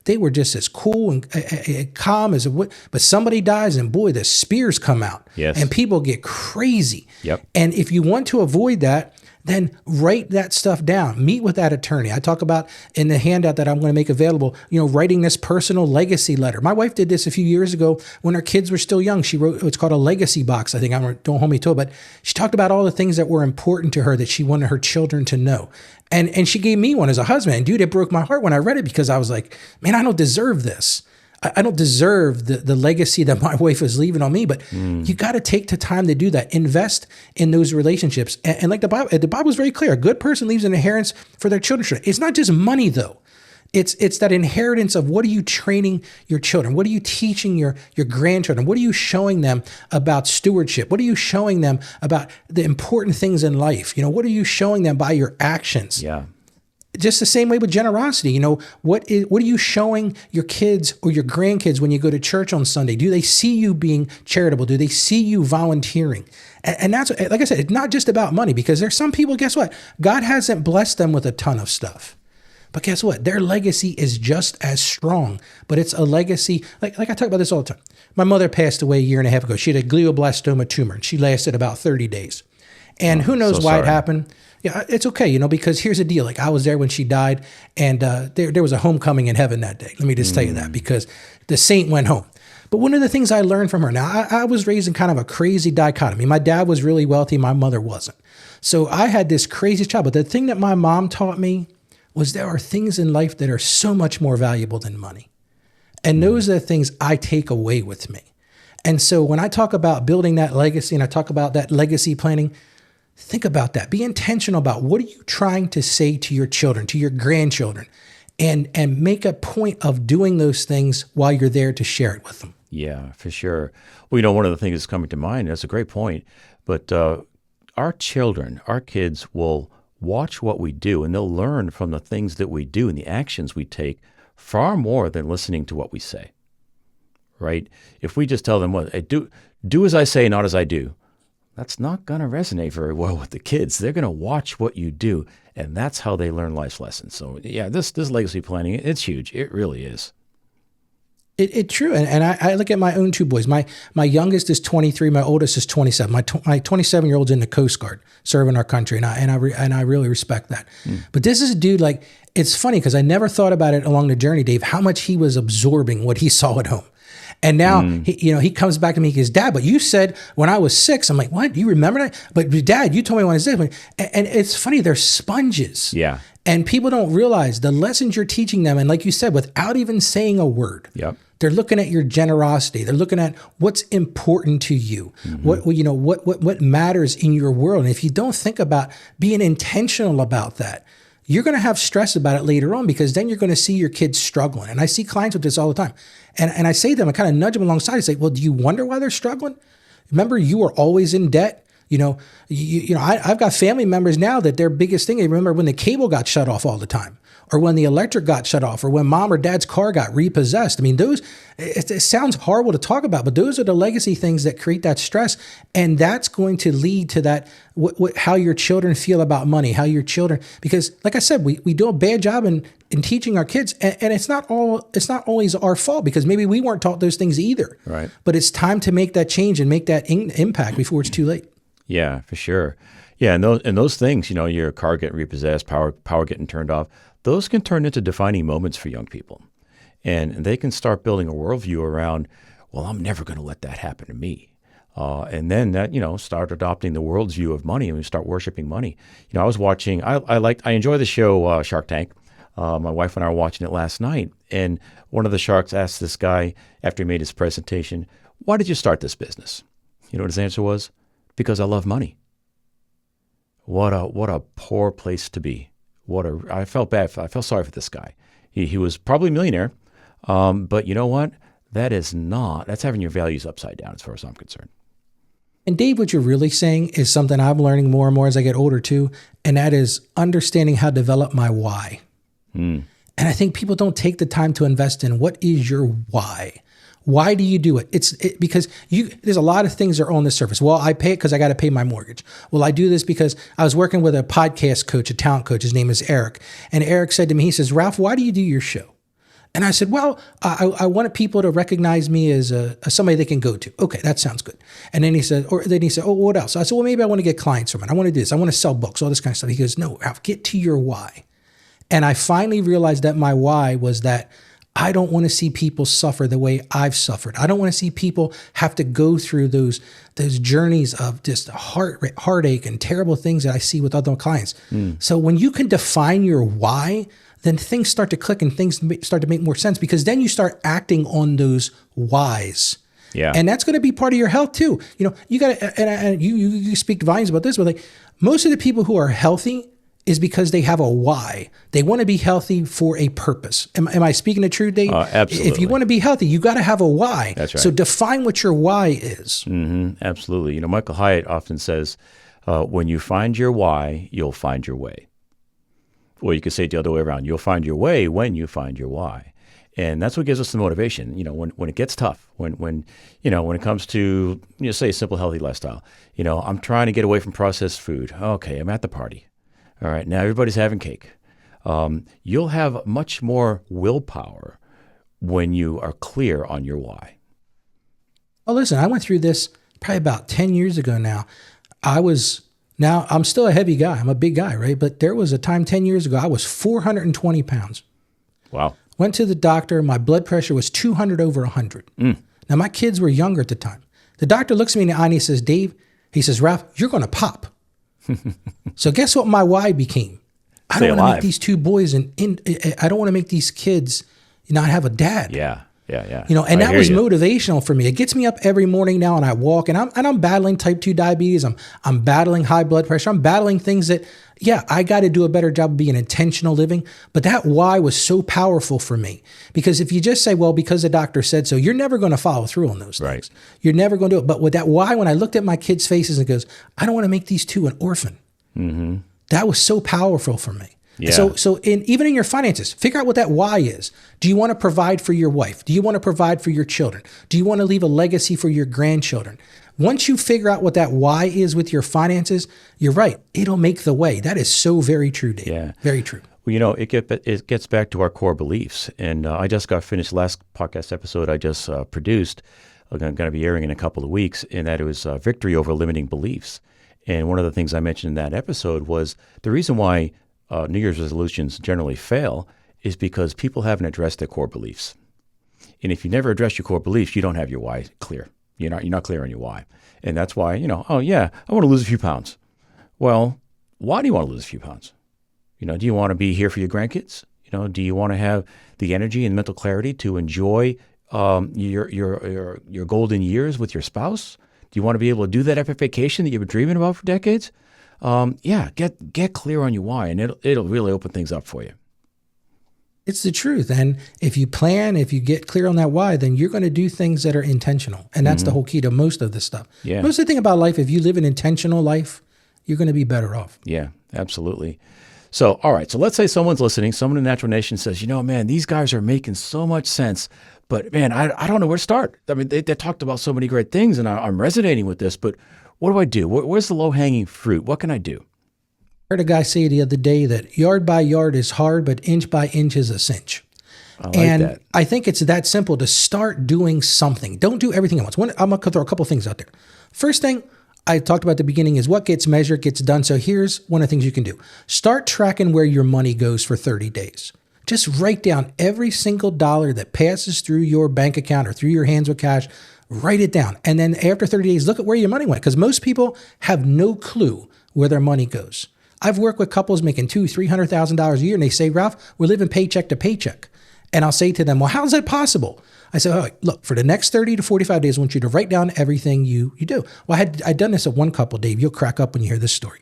they were just as cool and calm but somebody dies and boy, the spears come out. Yes. And people get crazy. Yep. And if you want to avoid that, then write that stuff down. Meet with that attorney. I talk about in the handout that I'm going to make available, writing this personal legacy letter. My wife did this a few years ago when her kids were still young. She wrote, it's called a legacy box. I think, don't hold me to it, but she talked about all the things that were important to her that she wanted her children to know. And she gave me one as a husband. And dude, it broke my heart when I read it, because I was like, man, I don't deserve this. I don't deserve the legacy that my wife is leaving on me, but you got to take the time to do that. Invest in those relationships. And like the Bible is very clear. A good person leaves an inheritance for their children. It's not just money though. It's that inheritance of what are you training your children? What are you teaching your grandchildren? What are you showing them about stewardship? What are you showing them about the important things in life? What are you showing them by your actions? Yeah. Just the same way with generosity. What are you showing your kids or your grandkids when you go to church on Sunday? Do they see you being charitable? Do they see you volunteering? And that's, like I said, it's not just about money, because there's some people, guess what? God hasn't blessed them with a ton of stuff. But guess what? Their legacy is just as strong, but it's a legacy. Like I talk about this all the time. My mother passed away a year and a half ago. She had a glioblastoma tumor, and she lasted about 30 days. And who knows why it happened? Yeah, it's okay, because here's the deal. Like, I was there when she died, and there was a homecoming in heaven that day. Let me just tell you that, because the saint went home. But one of the things I learned from her, now I was raised in kind of a crazy dichotomy. My dad was really wealthy, my mother wasn't. So I had this crazy child. But the thing that my mom taught me was there are things in life that are so much more valuable than money. And those are the things I take away with me. And so when I talk about building that legacy, and I talk about that legacy planning, think about that. Be intentional about what are you trying to say to your children, to your grandchildren, and make a point of doing those things while you're there to share it with them. Yeah, for sure. Well, one of the things that's coming to mind, that's a great point, but our children, our kids will watch what we do, and they'll learn from the things that we do and the actions we take far more than listening to what we say, right? If we just tell them, well, hey, do as I say, not as I do, that's not going to resonate very well with the kids. They're going to watch what you do, and that's how they learn life's lessons. So yeah, this legacy planning, it's huge. It really is. It true. And I look at my own two boys. My youngest is 23. My oldest is 27. My 27-year-old's in the Coast Guard serving our country. And I really respect that. But this is a dude, like, it's funny because I never thought about it along the journey, Dave, how much he was absorbing what he saw at home. And now, he comes back to me, he goes, Dad, but you said when I was 6, I'm like, what? You remember that? But Dad, you told me when I was 6. And it's funny, they're sponges. Yeah. And people don't realize the lessons you're teaching them. And like you said, without even saying a word, they're looking at your generosity. They're looking at what's important to you, what matters in your world. And if you don't think about being intentional about that, you're going to have stress about it later on, because then you're going to see your kids struggling. And I see clients with this all the time. And I say to them, I kind of nudge them alongside. I say, well, do you wonder why they're struggling? Remember, you were always in debt. I've got family members now that their biggest thing, they remember when the cable got shut off all the time, or when the electric got shut off, or when mom or dad's car got repossessed. I mean, it sounds horrible to talk about, but those are the legacy things that create that stress. And that's going to lead to that, how your children feel about money, how your children, because like I said, we do a bad job in teaching our kids, and it's not always our fault, because maybe we weren't taught those things either. Right. But it's time to make that change and make that impact before it's too late. Yeah, for sure. Yeah, and those things, your car getting repossessed, power getting turned off, those can turn into defining moments for young people. And they can start building a worldview around, well, I'm never going to let that happen to me. And then that, start adopting the world's view of money, and we start worshiping money. I was watching, I enjoy the show Shark Tank. My wife and I were watching it last night, and one of the sharks asked this guy after he made his presentation, why did you start this business? You know what his answer was? Because I love money. What a poor place to be. I felt bad. I felt sorry for this guy. He was probably a millionaire, but you know what? That's having your values upside down as far as I'm concerned. And Dave, what you're really saying is something I'm learning more and more as I get older too, and that is understanding how to develop my why. And I think people don't take the time to invest in what is your why. Why do you do it? It's because there's a lot of things that are on the surface. Well, I pay it because I got to pay my mortgage. Well, I do this because I was working with a podcast coach, a talent coach. His name is Eric. And Eric said to me, he says, Ralph, why do you do your show? And I said, well, I wanted people to recognize me as somebody they can go to. Okay, that sounds good. And then he said, oh, what else? I said, well, maybe I want to get clients from it. I want to do this. I want to sell books, all this kind of stuff. He goes, no, Ralph, get to your why. And I finally realized that my why was that I don't want to see people suffer the way I've suffered. I don't want to see people have to go through those journeys of just heartache and terrible things that I see with other clients. So when you can define your why, then things start to click and things start to make more sense, because then you start acting on those whys. Yeah. And that's going to be part of your health too. You got to, and you speak volumes about this, but like most of the people who are healthy is because they have a why. They want to be healthy for a purpose. Am I speaking the truth, Dave? Absolutely. If you want to be healthy, you got to have a why. That's right. So define what your why is. Absolutely. Michael Hyatt often says, when you find your why, you'll find your way. Or you could say it the other way around. You'll find your way when you find your why. And that's what gives us the motivation. When it gets tough, when it comes to, say a simple healthy lifestyle, I'm trying to get away from processed food. Okay, I'm at the party. All right, now everybody's having cake. You'll have much more willpower when you are clear on your why. Oh, listen, I went through this probably about 10 years ago now. I'm still a heavy guy. I'm a big guy, right? But there was a time 10 years ago, I was 420 pounds. Wow. Went to the doctor. My blood pressure was 200 over 100. Now, my kids were younger at the time. The doctor looks me in the eye and he says, Dave, Ralph, you're going to pop. So guess what my why became? I don't want to make these two boys I don't want to make these kids not have a dad. Yeah. And that was motivational for me. It gets me up every morning now, and I walk, and I'm battling type 2 diabetes. I'm battling high blood pressure. I'm battling things that, I got to do a better job of being intentional living. But that why was so powerful for me, because if you just say, well, because the doctor said so, you're never going to follow through on those things. Right. You're never going to do it. But with that why, when I looked at my kids' faces and goes, I don't want to make these two an orphan. That was so powerful for me. Yeah. So even in your finances, figure out what that why is. Do you want to provide for your wife? Do you want to provide for your children? Do you want to leave a legacy for your grandchildren? Once you figure out what that why is with your finances, you're right. It'll make the way. That is so very true, Dave. Yeah. Very true. Well, it gets back to our core beliefs. And I just got finished last podcast episode I just produced, going to be airing in a couple of weeks, and that it was victory over limiting beliefs. And one of the things I mentioned in that episode was the reason why New Year's resolutions generally fail is because people haven't addressed their core beliefs. And if you never address your core beliefs, you don't have your why clear. You're not clear on your why. And that's why, oh yeah, I want to lose a few pounds. Well, why do you want to lose a few pounds? Do you want to be here for your grandkids? Do you want to have the energy and mental clarity to enjoy your golden years with your spouse? Do you want to be able to do that epic vacation that you've been dreaming about for decades? Get clear on your why, and it'll really open things up for you. It's the truth. And if you plan, if you get clear on that why, then you're going to do things that are intentional. And that's the whole key to most of this stuff. Yeah. Most of the thing about life, if you live an intentional life, you're going to be better off. Yeah, absolutely. So, all right. So let's say someone's listening. Someone in Natural Nation says, man, these guys are making so much sense, but man, I don't know where to start. I mean, they talked about so many great things and I'm resonating with this, but what do I do? Where's the low-hanging fruit? What can I do? I heard a guy say the other day that yard by yard is hard, but inch by inch is a cinch. I like that. I think it's that simple to start doing something. Don't do everything at once. I'm going to throw a couple things out there. First thing I talked about at the beginning is what gets measured gets done. So here's one of the things you can do. Start tracking where your money goes for 30 days. Just write down every single dollar that passes through your bank account or through your hands with cash. Write it down. And then after 30 days, look at where your money went. Because most people have no clue where their money goes. I've worked with couples making $200,000, $300,000 a year, and they say, Ralph, we're living paycheck to paycheck. And I'll say to them, well, how is that possible? I say, all right, look, for the next 30 to 45 days, I want you to write down everything you do. Well, I'd done this at one couple, Dave. You'll crack up when you hear this story.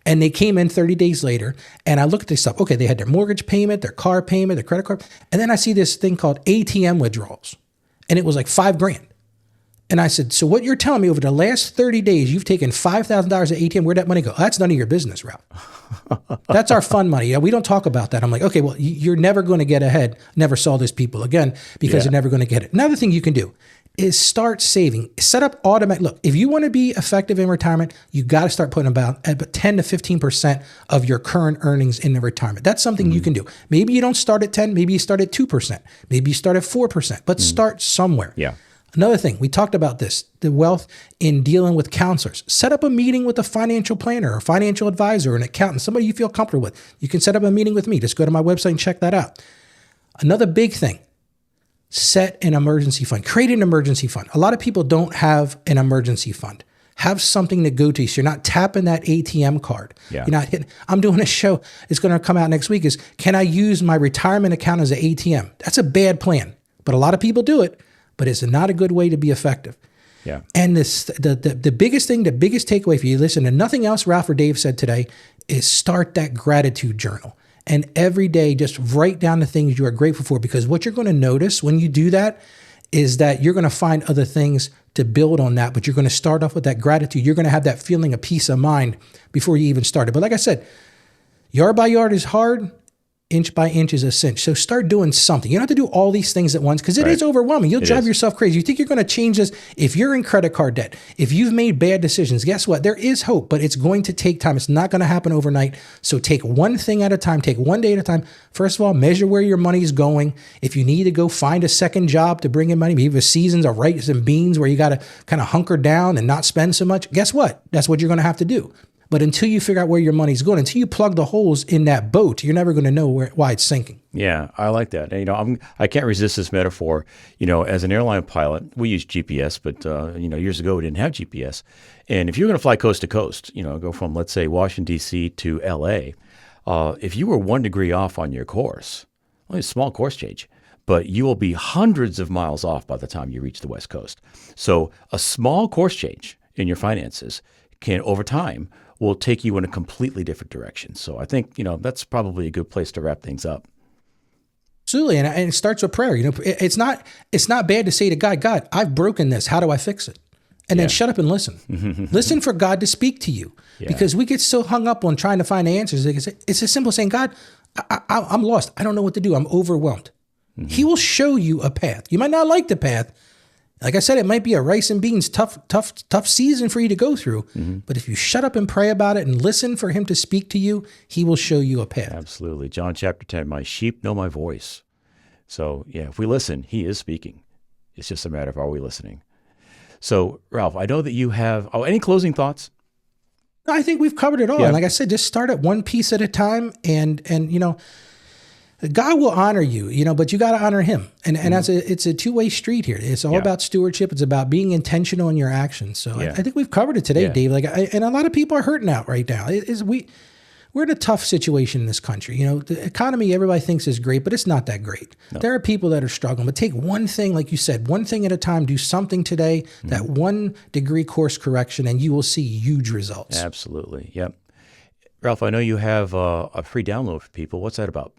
And they came in 30 days later, and I looked at this stuff. Okay, they had their mortgage payment, their car payment, their credit card. And then I see this thing called ATM withdrawals. And it was like $5,000. And I said, so what you're telling me over the last 30 days, you've taken $5,000 at ATM. Where'd that money go? That's none of your business, Ralph. That's our fun money. Yeah, we don't talk about that. I'm like, okay, well, you're never going to get ahead. Never saw these people again because you're never going to get it. Another thing you can do is start saving. Set up automatic. Look, if you want to be effective in retirement, you got to start putting about 10 to 15% of your current earnings in the retirement. That's something you can do. Maybe you don't start at 10. Maybe you start at 2%. Maybe you start at 4%. But start somewhere. Yeah. Another thing, we talked about this, the wealth in dealing with counselors. Set up a meeting with a financial planner or financial advisor or an accountant, somebody you feel comfortable with. You can set up a meeting with me. Just go to my website and check that out. Another big thing, set an emergency fund. Create an emergency fund. A lot of people don't have an emergency fund. Have something to go to so you're not tapping that ATM card. Yeah. You're not hitting. I'm doing a show. It's going to come out next week is, can I use my retirement account as an ATM? That's a bad plan, but a lot of people do it. But it's not a good way to be effective. Yeah. And the biggest thing, the biggest takeaway for you, listen to nothing else Ralph or Dave said today, is start that gratitude journal. And every day, just write down the things you are grateful for, because what you're going to notice when you do that is that you're going to find other things to build on that, but you're going to start off with that gratitude. You're going to have that feeling of peace of mind before you even started. But like I said, yard by yard is hard. Inch by inch is a cinch. So start doing something. You don't have to do all these things at once because it is overwhelming. You'll drive yourself crazy. You think you're going to change this. If you're in credit card debt, if you've made bad decisions, guess what? There is hope, but it's going to take time. It's not going to happen overnight. So take one thing at a time. Take one day at a time. First of all, measure where your money is going. If you need to go find a second job to bring in money, maybe the seasons of rice and beans where you got to kind of hunker down and not spend so much, guess what? That's what you're going to have to do. But until you figure out where your money's going, until you plug the holes in that boat, you're never going to know why it's sinking. Yeah, I like that. And, I can't resist this metaphor. As an airline pilot, we use GPS, but years ago we didn't have GPS. And if you're going to fly coast to coast, go from, let's say, Washington, D.C. to L.A., if you were 1 degree off on your course, only a small course change, but you will be hundreds of miles off by the time you reach the West Coast. So a small course change in your finances can, over time, will take you in a completely different direction. So I think, that's probably a good place to wrap things up. Absolutely. And it starts with prayer. It's not bad to say to God, I've broken this. How do I fix it? And then shut up and listen. Listen for God to speak to you, because we get so hung up on trying to find answers. It's as simple as saying, God, I'm lost. I don't know what to do. I'm overwhelmed. He will show you a path. You might not like the path. Like I said, it might be a rice and beans, tough season for you to go through. But if you shut up and pray about it and listen for him to speak to you, he will show you a path. Absolutely. John chapter 10, my sheep know my voice. So yeah, if we listen, he is speaking. It's just a matter of, are we listening? So Ralph, I know that you have, any closing thoughts? I think we've covered it all. Yeah. And like I said, just start at one piece at a time, and God will honor you, but you got to honor him. And it's a two-way street here. It's all about stewardship. It's about being intentional in your actions. So I think we've covered it today, Dave. And a lot of people are hurting out right now. We're in a tough situation in this country. The economy, everybody thinks is great, but it's not that great. No. There are people that are struggling, but take one thing, like you said, one thing at a time, do something today, that 1 degree course correction, and you will see huge results. Absolutely. Yep. Ralph, I know you have a free download for people. What's that about?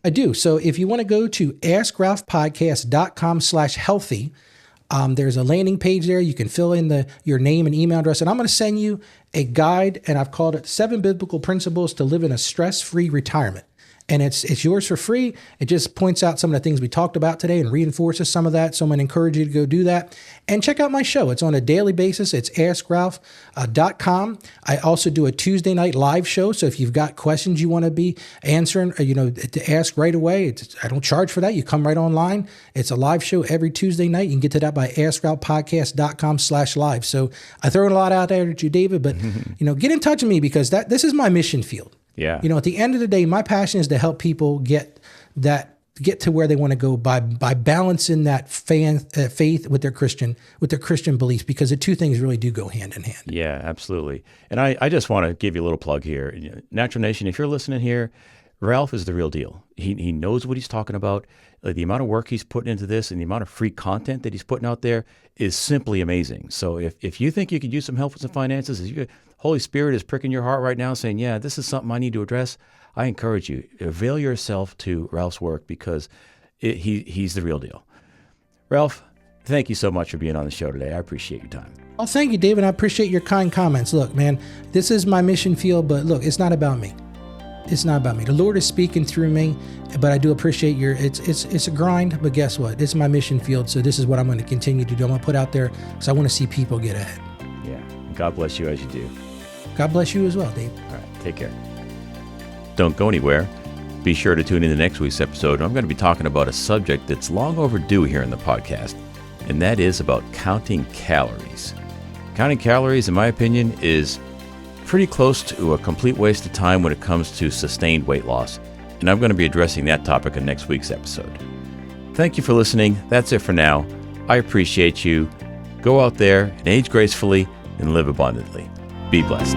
I do. So if you want to go to askralphpodcast.com/healthy, there's a landing page there. You can fill in your name and email address, and I'm going to send you a guide, and I've called it 7 Biblical Principles to Live in a Stress-Free Retirement. And it's yours for free. It just points out some of the things we talked about today and reinforces some of that. So I'm going to encourage you to go do that. And check out my show. It's on a daily basis. It's askralph.com. I also do a Tuesday night live show. So if you've got questions you want to be answering, to ask right away, I don't charge for that. You come right online. It's a live show every Tuesday night. You can get to that by askralphpodcast.com/live. So I throw a lot out there at you, David, but get in touch with me, because this is my mission field. Yeah. At the end of the day, my passion is to help people get to where they want to go by balancing that faith with their Christian beliefs, because the two things really do go hand in hand. Yeah, absolutely. And I just want to give you a little plug here. Natural Nation, if you're listening here, Ralph is the real deal. He knows what he's talking about. The amount of work he's putting into this and the amount of free content that he's putting out there is simply amazing. So if you think you could use some help with some finances, Holy Spirit is pricking your heart right now saying, yeah, this is something I need to address, I encourage you, avail yourself to Ralph's work, because he's the real deal. Ralph, thank you so much for being on the show today. I appreciate your time. Well, thank you, David. I appreciate your kind comments. Look, man, this is my mission field, but look, it's not about me. It's not about me. The Lord is speaking through me, but I do appreciate it's a grind, but guess what? It's my mission field, so this is what I'm going to continue to do. I'm going to put out there because I want to see people get ahead. Yeah. God bless you as you do. God bless you as well, Dave. All right. Take care. Don't go anywhere. Be sure to tune in to next week's episode. I'm going to be talking about a subject that's long overdue here in the podcast, and that is about counting calories. Counting calories, in my opinion, is pretty close to a complete waste of time when it comes to sustained weight loss, and I'm going to be addressing that topic in next week's episode. Thank you for listening. That's it for now. I appreciate you. Go out there and age gracefully and live abundantly. Be blessed.